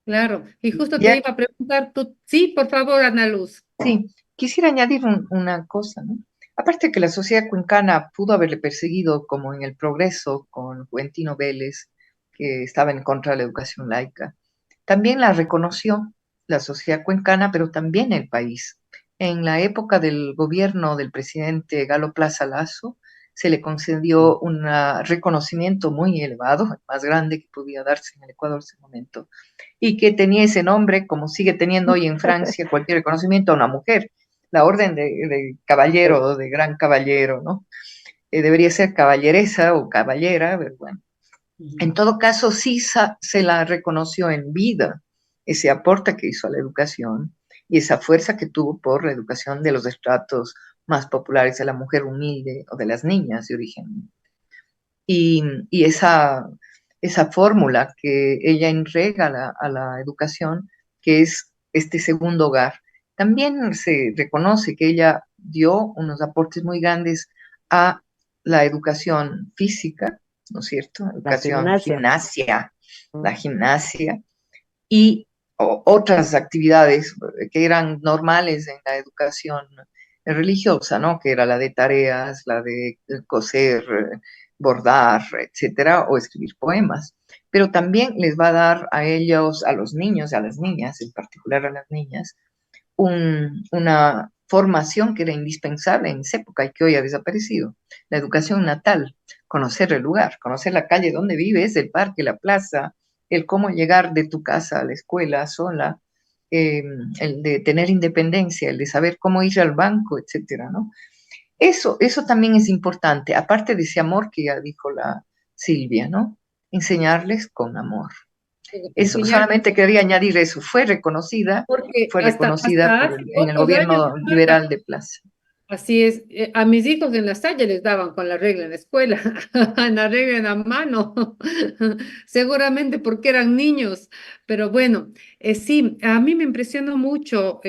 Claro, y justo te Ya, iba a preguntar, tú, sí, por favor, Ana Luz. sí, quisiera añadir una cosa, ¿no? Aparte que la sociedad cuencana pudo haberle perseguido, como en el Progreso, con Juventino Vélez, que estaba en contra de la educación laica, también la reconoció la sociedad cuencana, pero también el país. En la época del gobierno del presidente Galo Plaza Lazo, se le concedió un reconocimiento muy elevado, el más grande que podía darse en el Ecuador en ese momento, y que tenía ese nombre, como sigue teniendo hoy en Francia cualquier reconocimiento a una mujer, la orden de caballero, de gran caballero, ¿no? Debería ser caballeresa o caballera, pero bueno. En todo caso, sí se la reconoció en vida ese aporte que hizo a la educación y esa fuerza que tuvo por la educación de los estratos más populares de la mujer humilde o de las niñas de origen humilde. Y esa fórmula que ella entrega a la educación, que es este segundo hogar, también se reconoce que ella dio unos aportes muy grandes a la educación física, ¿no es cierto? La Educación, gimnasia. la gimnasia y otras actividades que eran normales en la educación religiosa, ¿no? Que era la de tareas, la de coser, bordar, etcétera, o escribir poemas. Pero también les va a dar a ellos, a los niños, a las niñas, en particular a las niñas, una formación que era indispensable en esa época y que hoy ha desaparecido. La educación natal, conocer el lugar, conocer la calle donde vives, el parque, la plaza, el cómo llegar de tu casa a la escuela sola, eh, el de tener independencia, el de saber cómo ir al banco, etcétera, ¿no? Eso también es importante, aparte de ese amor que ya dijo la Silvia, ¿no? Enseñarles con amor. Eso, Enseñar, solamente quería añadir eso. porque Fue reconocida hasta hace en el pocos años, gobierno Marta, liberal de Plaza. así es, a mis hijos en la Salle les daban con la regla en la escuela, en la regla en la mano, seguramente porque eran niños, pero bueno, sí, a mí me impresionó mucho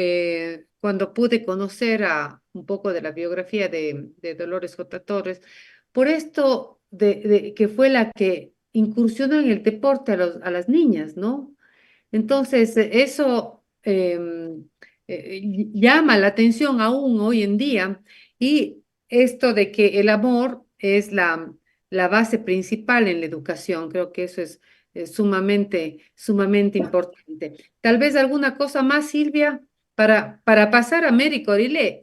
cuando pude conocer un poco de la biografía de Dolores J. Torres, por esto de que fue la que incursionó en el deporte a las niñas, ¿no? Entonces, eso llama la atención aún hoy en día y esto de que el amor es la base principal en la educación, creo que eso es sumamente importante. Tal vez alguna cosa más, Silvia, para pasar a Mary Corilé.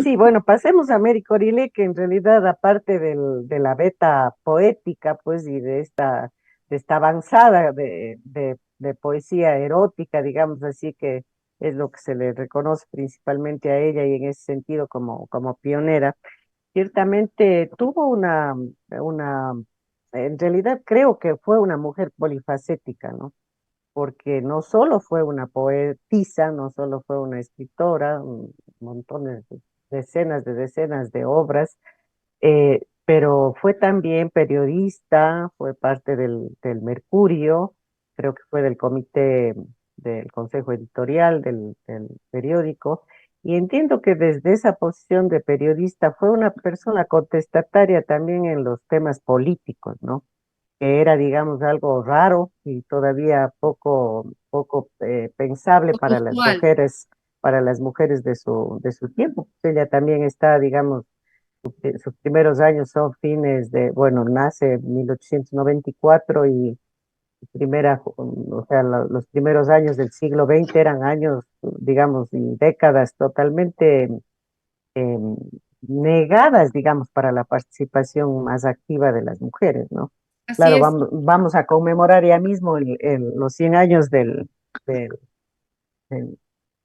Sí, bueno, pasemos a Mary Corilé, que en realidad, aparte de la beta poética, pues, y de esta avanzada de poesía erótica, digamos así, que es lo que se le reconoce principalmente a ella y en ese sentido como pionera, ciertamente tuvo en realidad creo que fue una mujer polifacética, ¿no? Porque no solo fue una poetisa, no solo fue una escritora, montones, decenas de obras, pero fue también periodista, fue parte del Mercurio, creo que fue del comité del consejo editorial del periódico, y entiendo que desde esa posición de periodista fue una persona contestataria también en los temas políticos, ¿no? que era, digamos, algo raro y todavía poco pensable Usual. para las mujeres de su tiempo. Ella también está, digamos, sus primeros años son fines de, bueno, nace en 1894 y o sea, los primeros años del siglo XX eran años, digamos, y décadas totalmente eh, negadas, digamos, para la participación más activa de las mujeres, ¿no? Así Claro, es. vamos a conmemorar ya mismo los 100 años del, del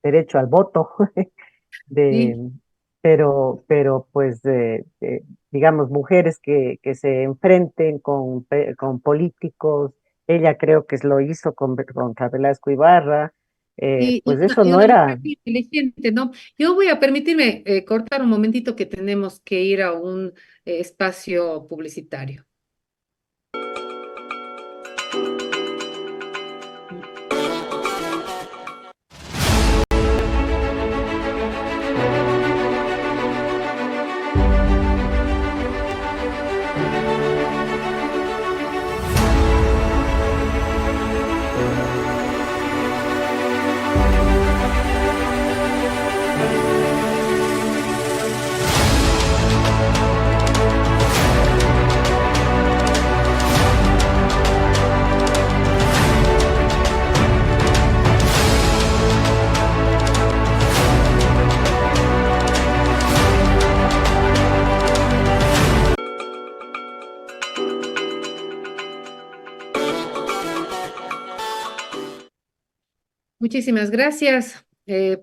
derecho al voto, Sí. de, pero pues, digamos, mujeres que se enfrenten con políticos, ella creo que lo hizo contra Velasco Ibarra, pues eso Y no una mujer era. muy inteligente, ¿no? Yo voy a permitirme cortar un momentito que tenemos que ir a un espacio publicitario. Muchísimas gracias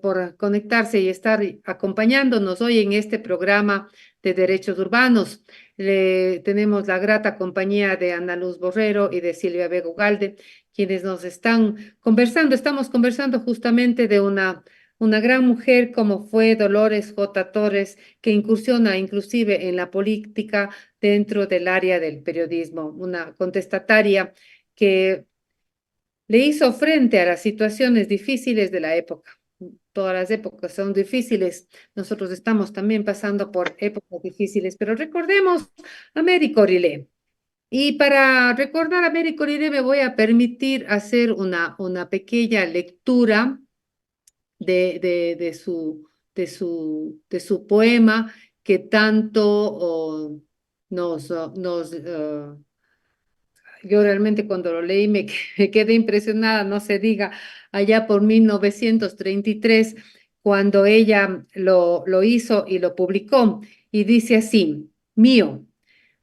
por conectarse y estar acompañándonos hoy en este programa de Derechos Urbanos. Tenemos la grata compañía de Ana Luz Borrero y de Silvia Vega Ugalde, quienes nos están conversando. Estamos conversando justamente de una gran mujer como fue Dolores J. Torres, que incursiona inclusive en la política dentro del área del periodismo, una contestataria que le hizo frente a las situaciones difíciles de la época. Todas las épocas son difíciles. Nosotros estamos también pasando por épocas difíciles, pero recordemos a Mary Corilé. Y para recordar a Mary Corilé me voy a permitir hacer una pequeña lectura de su poema que tanto nos yo realmente cuando lo leí me quedé impresionada, no se diga, allá por 1933, cuando ella lo hizo y lo publicó. Y dice así, mío,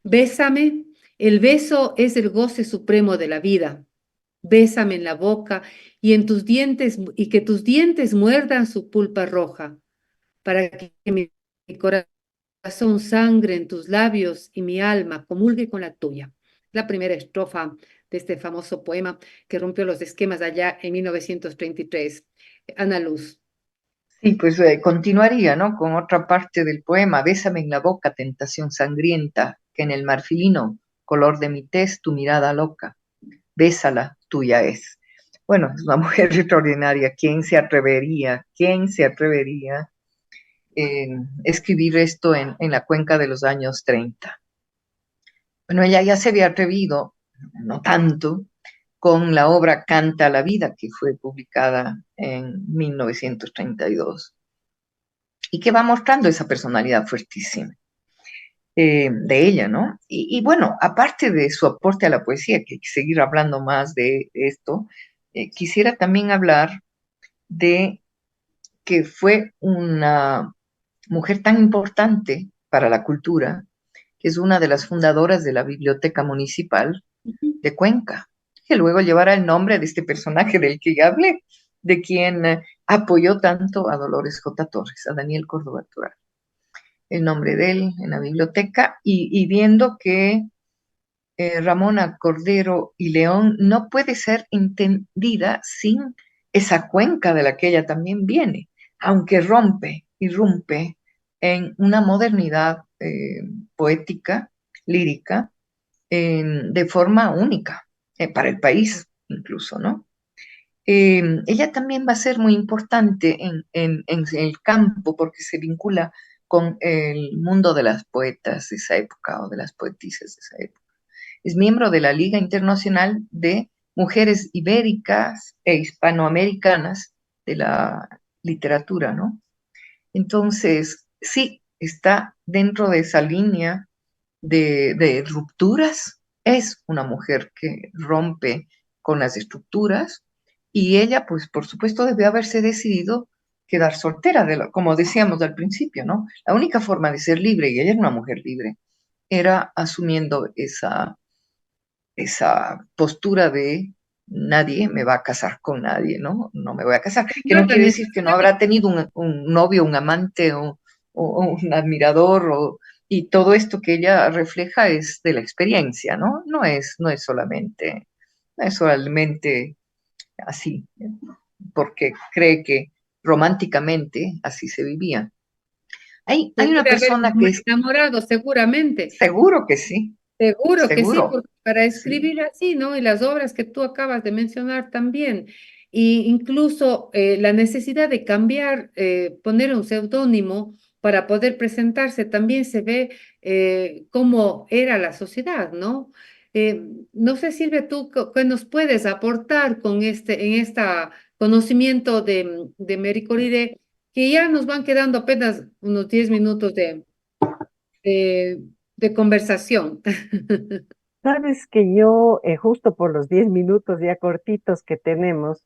bésame, el beso es el goce supremo de la vida. Bésame en la boca y en tus dientes, y que tus dientes muerdan su pulpa roja, para que mi corazón sangre en tus labios y mi alma comulgue con la tuya. La primera estrofa de este famoso poema que rompió los esquemas allá en 1933. Ana Luz. Sí, pues continuaría, ¿no? Con otra parte del poema, bésame en la boca, tentación sangrienta, que en el marfilino color de mi tez tu mirada loca, bésala, tuya es. Bueno, es una mujer extraordinaria. ¿Quién se atrevería? ¿Quién se atrevería escribir esto en la cuenca de los años 30? Bueno, ella ya se había atrevido, no tanto, con la obra Canta la vida, que fue publicada en 1932 y que va mostrando esa personalidad fuertísima de ella, ¿no? Y bueno, aparte de su aporte a la poesía, que hay que seguir hablando más de esto, quisiera también hablar de que fue una mujer tan importante para la cultura, que es una de las fundadoras de la Biblioteca Municipal de Cuenca, que luego llevará el nombre de este personaje del que ya hablé, de quien apoyó tanto a Dolores J. Torres, a Daniel Córdoba Toral, el nombre de él en la biblioteca, y viendo que Ramona Cordero y León no puede ser entendida sin esa cuenca de la que ella también viene, aunque irrumpe en una modernidad poética, lírica, de forma única, para el país incluso, ¿no? Ella también va a ser muy importante en el campo porque se vincula con el mundo de las poetas de esa época o de las poetisas de esa época. es miembro de la Liga Internacional de Mujeres Ibéricas e Hispanoamericanas de la Literatura, ¿no? Entonces, sí, está dentro de esa línea de rupturas. Es una mujer que rompe con las estructuras y ella, pues, por supuesto, debió haberse decidido quedar soltera, como decíamos al principio, ¿no? La única forma de ser libre, y ella era una mujer libre, era asumiendo esa postura de nadie me va a casar con nadie, ¿no? No me voy a casar. Que No no es la quiere decir que no necesidad habrá tenido un novio, un amante o un admirador y todo esto que ella refleja es de la experiencia, ¿no? No es solamente así, porque cree que románticamente así se vivía. Hay de una haber persona que es, enamorado, seguramente. seguro que sí, Seguro que sí, seguro, porque para sí. escribir así, ¿no? Y las obras que tú acabas de mencionar también, y incluso la necesidad de cambiar, poner un seudónimo para poder presentarse, también se ve cómo era la sociedad, ¿no? No sé, Silvia, tú qué nos puedes aportar con en esta conocimiento de Marie Curie, que ya nos van quedando apenas unos 10 minutos de, de conversación. Sabes que yo, justo por los 10 minutos ya cortitos que tenemos,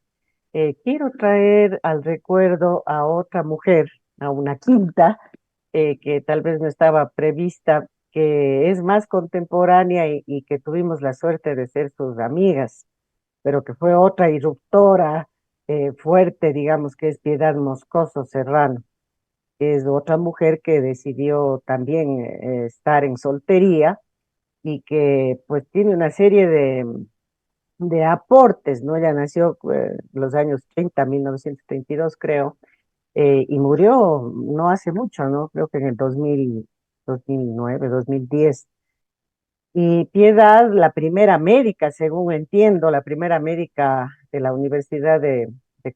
quiero traer al recuerdo a otra mujer, a una quinta, que tal vez no estaba prevista, que es más contemporánea y que tuvimos la suerte de ser sus amigas, pero que fue otra irruptora fuerte, digamos, que es Piedad Moscoso Serrano. Es otra mujer que decidió también estar en soltería y que pues tiene una serie de aportes, ¿no? Ella nació en los años 30, 1932 creo, y murió no hace mucho, ¿no? Creo que en el 2000, 2009, 2010. Y Piedad, la primera médica, según entiendo, la primera médica de la Universidad de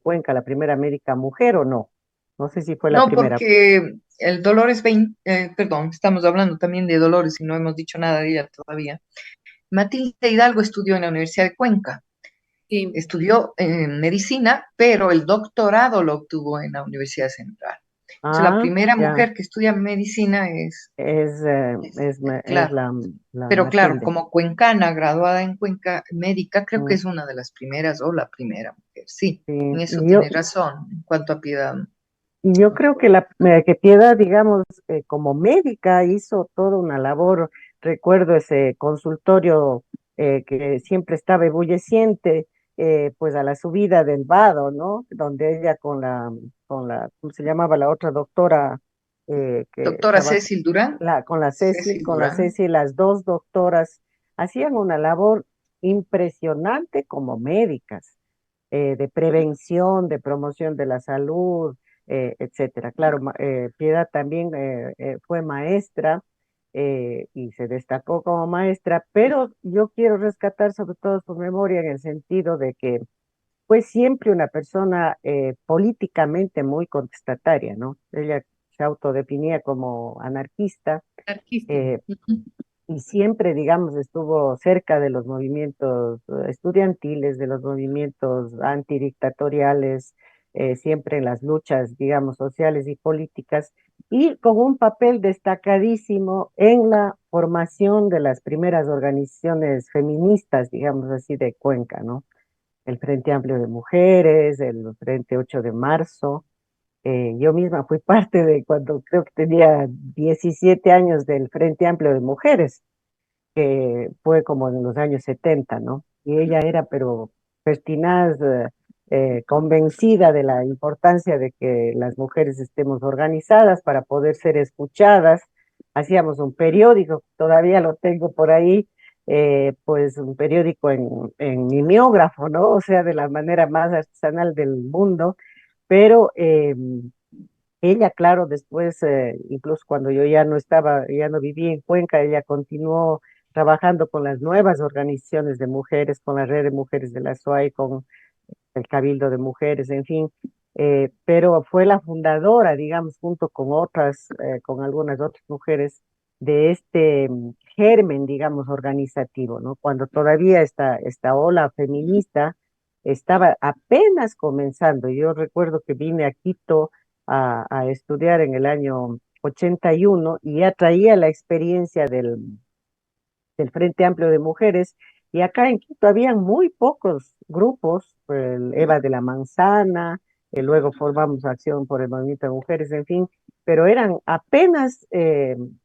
Cuenca, la primera médica mujer o no. No sé si fue la No, primera. porque el Dolores 20, perdón, estamos hablando también de Dolores y no hemos dicho nada de ella todavía. Matilde Hidalgo estudió en la Universidad de Cuenca, Sí, estudió medicina, pero el doctorado lo obtuvo en la Universidad Central. Entonces, la Ah, primera ya, mujer que estudia medicina es claro, la pero claro, Matilde. como cuencana, graduada en Cuenca médica, creo que Mm, es una de las primeras o la primera mujer. Sí, sí. en eso Y yo, tiene razón en cuanto a Piedad. Y yo creo que que Piedad, digamos, como médica hizo toda una labor. Recuerdo ese consultorio que siempre estaba ebulleciente, pues a la subida del vado, ¿no? Donde ella ¿cómo se llamaba la otra doctora que Doctora estaba Cecil Durán. Cecil Con la Durán. Ceci, las dos doctoras hacían una labor impresionante como médicas, de prevención, de promoción de la salud, etcétera. Claro, Piedad también fue maestra y se destacó como maestra, pero yo quiero rescatar sobre todo su memoria en el sentido de que fue siempre una persona políticamente muy contestataria, ¿no? Ella se autodefinía como anarquista, artística. eh, y siempre, digamos, estuvo cerca de los movimientos estudiantiles, de los movimientos antidictatoriales, siempre en las luchas, digamos, sociales y políticas, y con un papel destacadísimo en la formación de las primeras organizaciones feministas, digamos así, de Cuenca, ¿no? El Frente Amplio de Mujeres, el Frente 8 de Marzo. Yo misma fui parte de cuando creo que tenía 17 años del Frente Amplio de Mujeres, que fue como en los años 70, ¿no? Y ella era, pero pertinaz, convencida de la importancia de que las mujeres estemos organizadas para poder ser escuchadas. Hacíamos un periódico, todavía lo tengo por ahí, pues un periódico en mimeógrafo, ¿no? O sea, de la manera más artesanal del mundo, pero ella, claro, después, incluso cuando yo ya no estaba, ya no vivía en Cuenca, ella continuó trabajando con las nuevas organizaciones de mujeres, con la Red de Mujeres de la SOAI, con el Cabildo de Mujeres, en fin, pero fue la fundadora, digamos, junto con otras, con algunas otras mujeres, de este germen, digamos, organizativo, ¿no? Cuando todavía esta ola feminista estaba apenas comenzando. Yo recuerdo que vine a Quito a estudiar en el año 81 y ya traía la experiencia del Frente Amplio de Mujeres, y acá en Quito habían muy pocos grupos, el Eva de la Manzana, luego formamos Acción por el Movimiento de Mujeres, en fin, pero eran apenas,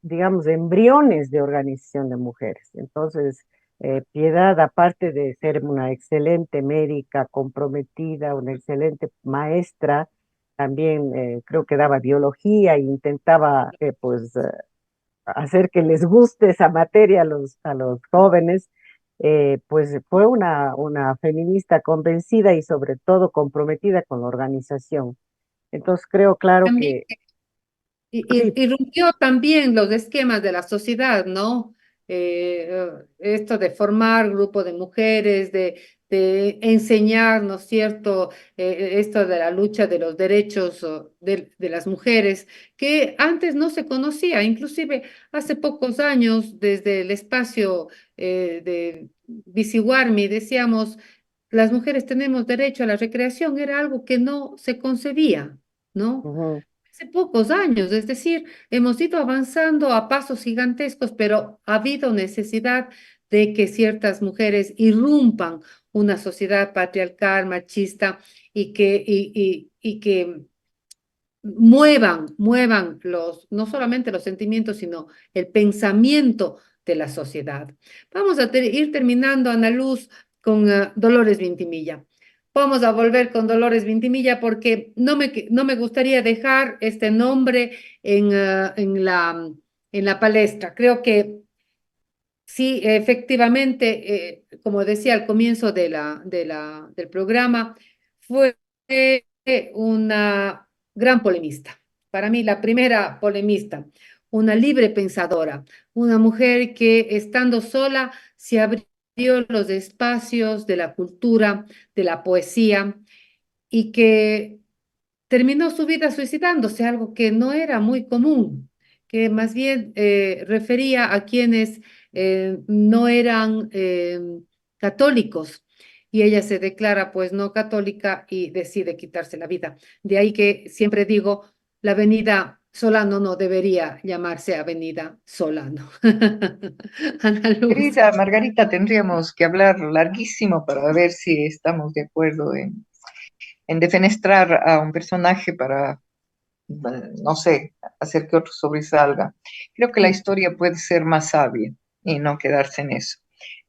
digamos, embriones de organización de mujeres. Entonces, Piedad, aparte de ser una excelente médica comprometida, una excelente maestra, también creo que daba biología e intentaba, pues, hacer que les guste esa materia a los jóvenes, pues fue una feminista convencida y sobre todo comprometida con la organización. Entonces creo claro También que sí. irrumpió también los esquemas de la sociedad, ¿no? Esto de formar grupo de mujeres, de enseñar, ¿no es cierto? Esto de la lucha de los derechos de las mujeres, que antes no se conocía, inclusive hace pocos años, desde el espacio de Visiguarmi, decíamos, las mujeres tenemos derecho a la recreación, era algo que no se concebía, ¿no? Ujú, Hace pocos años, es decir, hemos ido avanzando a pasos gigantescos, pero ha habido necesidad de que ciertas mujeres irrumpan una sociedad patriarcal, machista y que muevan no solamente los sentimientos, sino el pensamiento de la sociedad. Vamos a ir terminando, Ana Luz, con Dolores Vintimilla. Vamos a volver con Dolores Vintimilla porque no me gustaría dejar este nombre en la palestra. Creo que sí, efectivamente, como decía al comienzo del programa, fue una gran polemista. Para mí, la primera polemista, una libre pensadora, una mujer que estando sola se abrió los espacios de la cultura, de la poesía y que terminó su vida suicidándose, algo que no era muy común, que más bien refería a quienes no eran católicos. Y ella se declara pues no católica y decide quitarse la vida. De ahí que siempre digo, la avenida Solano no debería llamarse Avenida Solano. Ana Luz. Querida Margarita, tendríamos que hablar larguísimo para ver si estamos de acuerdo en defenestrar a un personaje para, no sé, hacer que otro sobresalga. Creo que la historia puede ser más sabia y no quedarse en eso.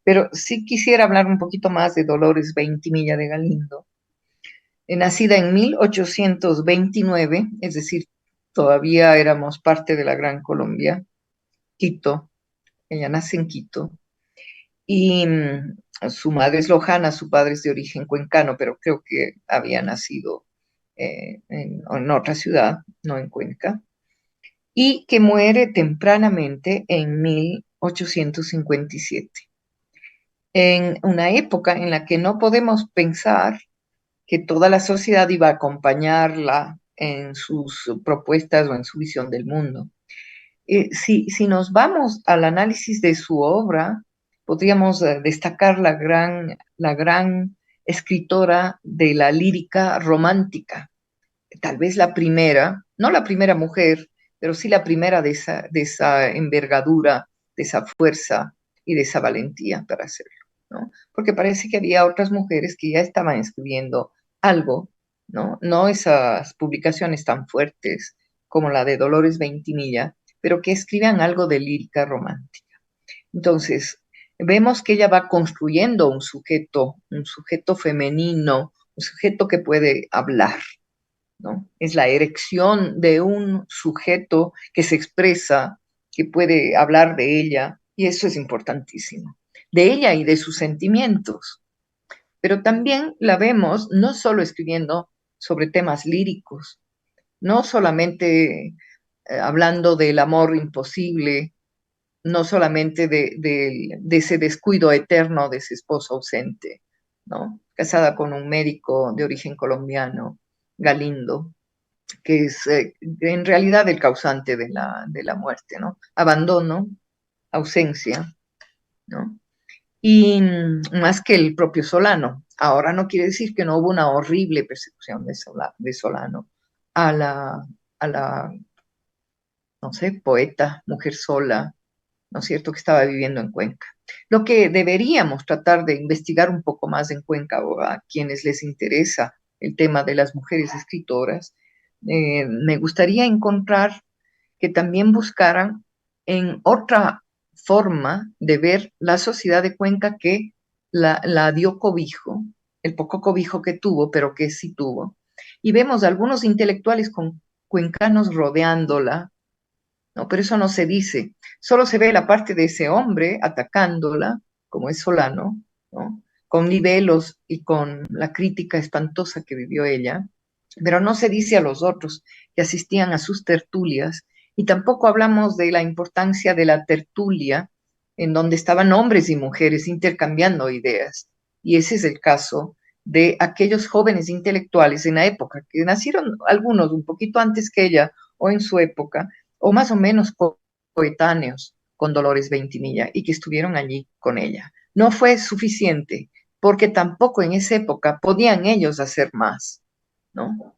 Pero sí quisiera hablar un poquito más de Dolores Veintimilla de Galindo. Nacida en 1829, es decir, todavía éramos parte de la Gran Colombia, Quito, ella nace en Quito, y su madre es lojana, su padre es de origen cuencano, pero creo que había nacido en otra ciudad, no en Cuenca, y que muere tempranamente en 1857, en una época en la que no podemos pensar que toda la sociedad iba a acompañarla en sus propuestas o en su visión del mundo. Si nos vamos al análisis de su obra, podríamos destacar la gran escritora de la lírica romántica, tal vez la primera, no la primera mujer, pero sí la primera de esa envergadura, de esa fuerza y de esa valentía para hacerlo, ¿no? Porque parece que había otras mujeres que ya estaban escribiendo algo, ¿no? No esas publicaciones tan fuertes como la de Dolores Veintimilla, pero que escribían algo de lírica romántica. Entonces, vemos que ella va construyendo un sujeto femenino, un sujeto que puede hablar, ¿no? Es la erección de un sujeto que se expresa, que puede hablar de ella, y eso es importantísimo, de ella y de sus sentimientos. Pero también la vemos no solo escribiendo sobre temas líricos, no solamente hablando del amor imposible, no solamente de ese descuido eterno de ese esposo ausente, ¿no? Casada con un médico de origen colombiano, Galindo, que es en realidad el causante de la muerte, ¿no? Abandono, ausencia, ¿no? Y más que el propio Solano. Ahora no quiere decir que no hubo una horrible persecución de Solano a la, no sé, poeta, mujer sola, ¿no es cierto?, que estaba viviendo en Cuenca. Lo que deberíamos tratar de investigar un poco más en Cuenca, o a quienes les interesa el tema de las mujeres escritoras, me gustaría encontrar que también buscaran en otra forma de ver la sociedad de Cuenca que la dio cobijo, el poco cobijo que tuvo, pero que sí tuvo. Y vemos algunos intelectuales con cuencanos rodeándola, ¿no? Pero eso no se dice. Solo se ve la parte de ese hombre atacándola, como es Solano, ¿no? Con libelos y con la crítica espantosa que vivió ella, pero no se dice a los otros que asistían a sus tertulias, y tampoco hablamos de la importancia de la tertulia, en donde estaban hombres y mujeres intercambiando ideas. Y ese es el caso de aquellos jóvenes intelectuales en la época, que nacieron algunos un poquito antes que ella o en su época, o más o menos coetáneos con Dolores Veintimilla y que estuvieron allí con ella. No fue suficiente, porque tampoco en esa época podían ellos hacer más, ¿no?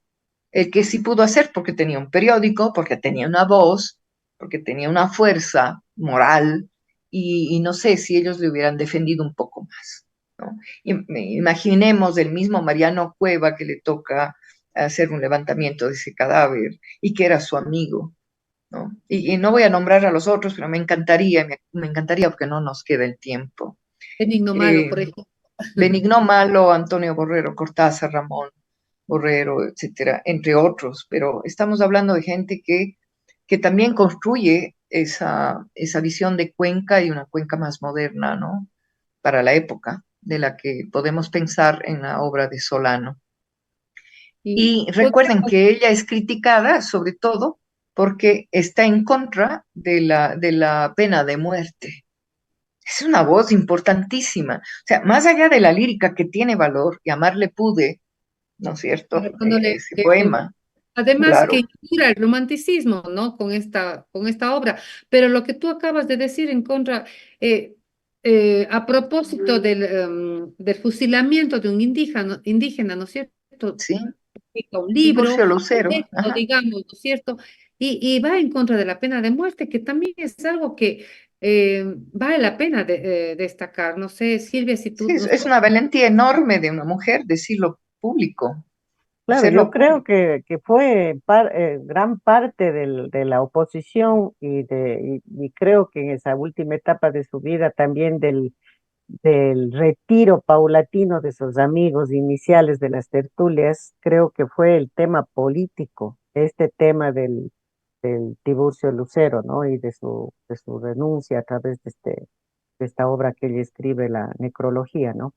El que sí pudo hacer porque tenía un periódico, porque tenía una voz, porque tenía una fuerza moral, y no sé si ellos le hubieran defendido un poco más, ¿no? Imaginemos el mismo Mariano Cueva que le toca hacer un levantamiento de ese cadáver y que era su amigo, ¿no? Y no voy a nombrar a los otros, pero me encantaría porque no nos queda el tiempo. Benigno Malo, Eh, por ejemplo. Benigno Malo, Antonio Borrero, Cortázar, Ramón Borrero, etcétera, entre otros, pero estamos hablando de gente que también construye esa visión de Cuenca y una Cuenca más moderna, ¿no? Para la época, de la que podemos pensar en la obra de Solano. Y Y otra recuerden cosa, que ella es criticada sobre todo porque está en contra de la pena de muerte. Es una voz importantísima. O sea, más allá de la lírica que tiene valor, y amarle pude, ¿no es cierto? cuando Ese poema, además que claro, inaugura el romanticismo, ¿no? Con esta obra. Pero lo que tú acabas de decir en contra, eh, a propósito del fusilamiento de un indígena, ¿no es cierto? sí. Publica un libro, Tiburcio Lucero, esto, ajá. digamos, ¿no es cierto? Y va en contra de la pena de muerte, que también es algo que vale la pena destacar. No sé, Silvia, si tú Sí, nos es puedes. una valentía enorme de una mujer decirlo público, Claro, yo hacerlo creo público. que fue gran parte de la oposición y creo que en esa última etapa de su vida también del retiro paulatino de sus amigos iniciales de las tertulias, creo que fue el tema político, este tema del Tiburcio Lucero, ¿no? Y de su renuncia a través de esta obra que ella escribe, la necrología, ¿no?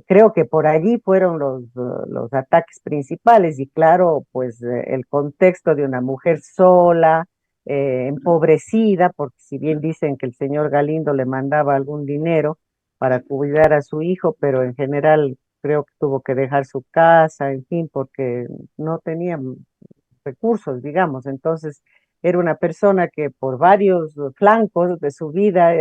Creo que por allí fueron los ataques principales y claro, pues el contexto de una mujer sola, empobrecida, porque si bien dicen que el señor Galindo le mandaba algún dinero para cuidar a su hijo, pero en general creo que tuvo que dejar su casa, en fin, porque no tenía recursos, digamos. Entonces, era una persona que por varios flancos de su vida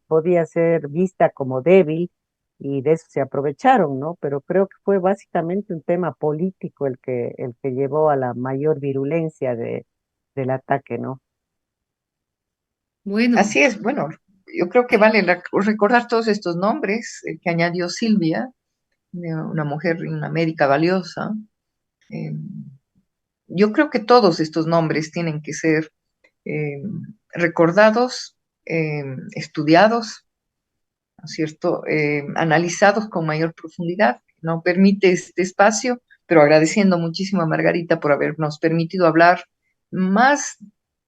podía ser vista como débil y de eso se aprovecharon, ¿no? Pero creo que fue básicamente un tema político el que llevó a la mayor virulencia del ataque, ¿no? Bueno, Así es, bueno, yo creo que vale recordar todos estos nombres que añadió Silvia, una mujer, una médica valiosa. Eh, yo creo que todos estos nombres tienen que ser eh, recordados, estudiados, ¿no es cierto? Analizados con mayor profundidad. No permite este espacio, pero agradeciendo muchísimo a Margarita por habernos permitido hablar más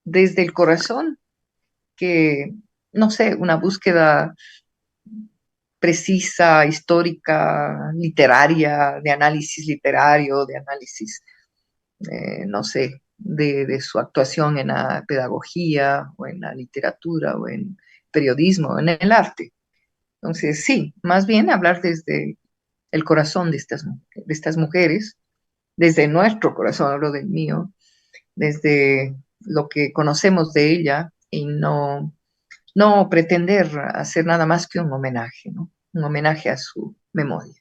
desde el corazón que, no sé, una búsqueda precisa, histórica, literaria, de análisis literario, de análisis, no sé, de su actuación en la pedagogía o en la literatura o en periodismo, o en el arte. Entonces, sí, más bien hablar desde el corazón de estas mujeres desde nuestro corazón, hablo del mío, desde lo que conocemos de ella y no pretender hacer nada más que un homenaje, ¿no? Un homenaje a su memoria.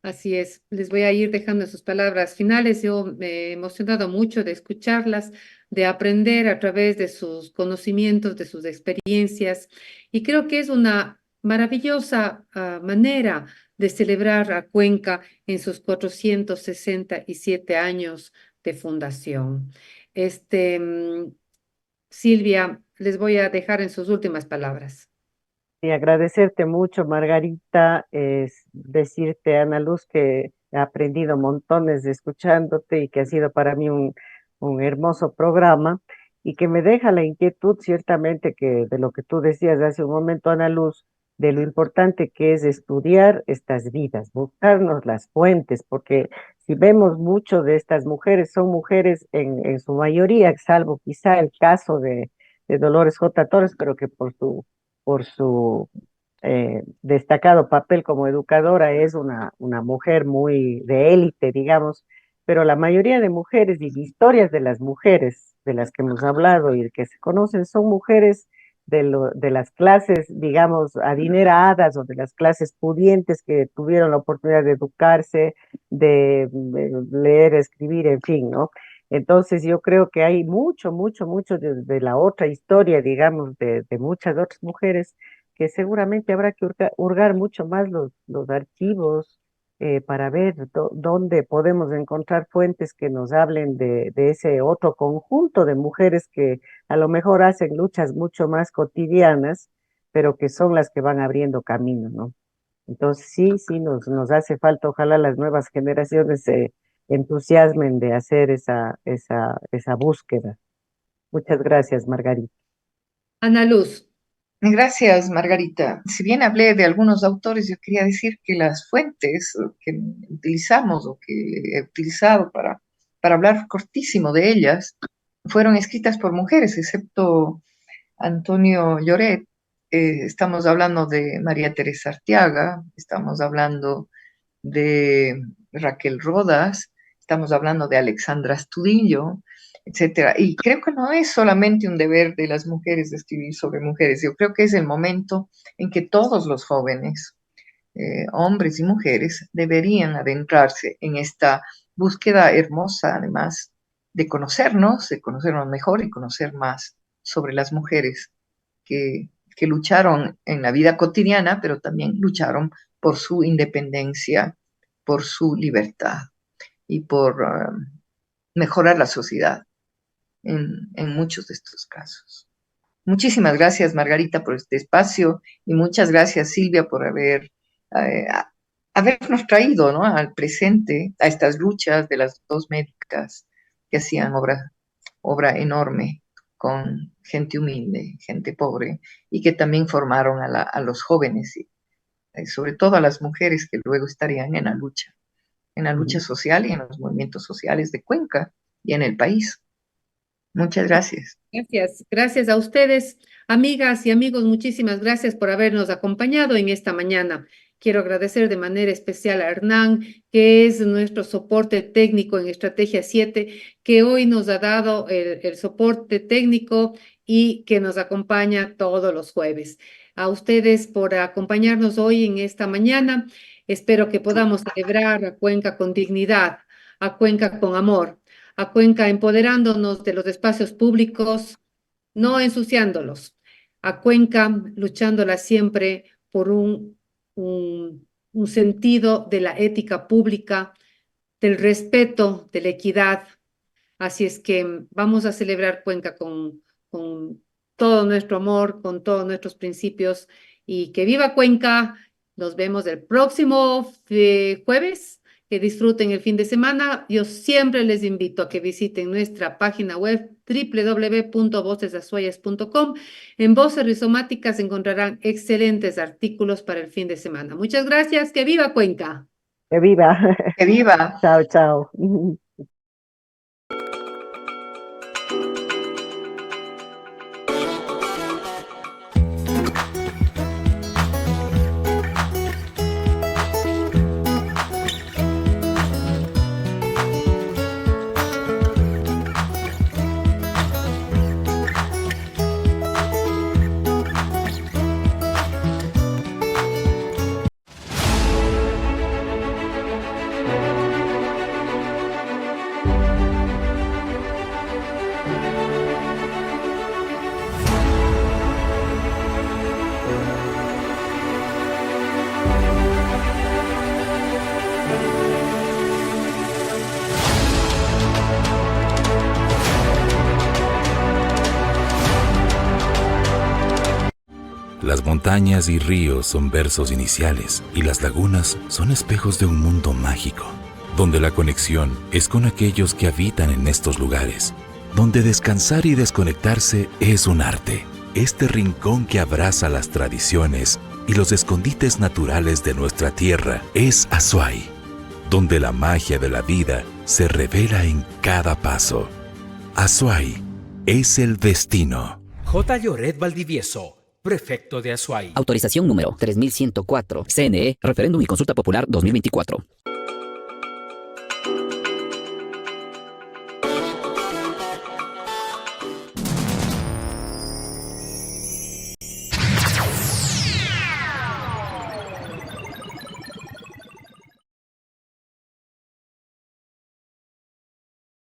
Así es, les voy a ir dejando sus palabras finales. Yo me he emocionado mucho de escucharlas, de aprender a través de sus conocimientos, de sus experiencias, y creo que es una maravillosa manera de celebrar a Cuenca en sus 467 años de fundación. Silvia, les voy a dejar en sus últimas palabras. Y agradecerte mucho, Margarita, es decirte, Ana Luz, que he aprendido montones de escuchándote y que ha sido para mí un hermoso programa y que me deja la inquietud, ciertamente, que de lo que tú decías hace un momento, Ana Luz, de lo importante que es estudiar estas vidas, buscarnos las fuentes, porque si vemos mucho de estas mujeres, son mujeres en su mayoría, salvo quizá el caso de Dolores J. Torres, pero que por su destacado papel como educadora, es una mujer muy de élite, digamos, pero la mayoría de mujeres y de historias de las mujeres de las que hemos hablado y que se conocen son mujeres de las clases, digamos, adineradas o de las clases pudientes que tuvieron la oportunidad de educarse, de leer, escribir, en fin, ¿no? Entonces yo creo que hay mucho, mucho, mucho de la otra historia, digamos, de muchas otras mujeres que seguramente habrá que hurgar mucho más los archivos para ver dónde podemos encontrar fuentes que nos hablen de ese otro conjunto de mujeres que a lo mejor hacen luchas mucho más cotidianas, pero que son las que van abriendo camino, ¿no? Entonces sí, sí, nos hace falta, ojalá las nuevas generaciones se entusiasmen de hacer esa búsqueda. Muchas gracias, Margarita. Ana Luz. Gracias, Margarita. Si bien hablé de algunos autores, yo quería decir que las fuentes que utilizamos o que he utilizado para hablar cortísimo de ellas fueron escritas por mujeres, excepto Antonio Lloret. Estamos hablando de María Teresa Arteaga, estamos hablando de Raquel Rodas, estamos hablando de Alexandra Astudillo, etcétera. Y creo que no es solamente un deber de las mujeres de escribir sobre mujeres, yo creo que es el momento en que todos los jóvenes, hombres y mujeres, deberían adentrarse en esta búsqueda hermosa, además, de conocernos mejor y conocer más sobre las mujeres que lucharon en la vida cotidiana, pero también lucharon por su independencia, por su libertad y por mejorar la sociedad en muchos de estos casos. Muchísimas gracias, Margarita, por este espacio y muchas gracias, Silvia, por habernos traído, ¿no?, al presente a estas luchas de las dos médicas que hacían obra enorme con gente humilde, gente pobre, y que también formaron a los jóvenes y sobre todo a las mujeres que luego estarían en la lucha social y en los movimientos sociales de Cuenca y en el país. Muchas gracias. Gracias a ustedes, amigas y amigos, muchísimas gracias por habernos acompañado en esta mañana. Quiero agradecer de manera especial a Hernán, que es nuestro soporte técnico en Estrategia 7, que hoy nos ha dado el soporte técnico y que nos acompaña todos los jueves. A ustedes por acompañarnos hoy en esta mañana. Espero que podamos celebrar a Cuenca con dignidad, a Cuenca con amor, a Cuenca empoderándonos de los espacios públicos, no ensuciándolos, a Cuenca luchándola siempre por un sentido de la ética pública, del respeto, de la equidad. Así es que vamos a celebrar Cuenca con todo nuestro amor, con todos nuestros principios, y que viva Cuenca. Nos vemos el próximo jueves. Que disfruten el fin de semana. Yo siempre les invito a que visiten nuestra página web www.vocesazuayas.com. En Voces Rizomáticas encontrarán excelentes artículos para el fin de semana. Muchas gracias. ¡Que viva Cuenca! Que viva. Que viva. Chao, chao. Las montañas y ríos son versos iniciales y las lagunas son espejos de un mundo mágico, donde la conexión es con aquellos que habitan en estos lugares, donde descansar y desconectarse es un arte. Este rincón que abraza las tradiciones y los escondites naturales de nuestra tierra es Azuay, donde la magia de la vida se revela en cada paso. Azuay es el destino. J. Lloret Valdivieso, prefecto de Azuay. Autorización número 3104. CNE, Referéndum y Consulta Popular 2024.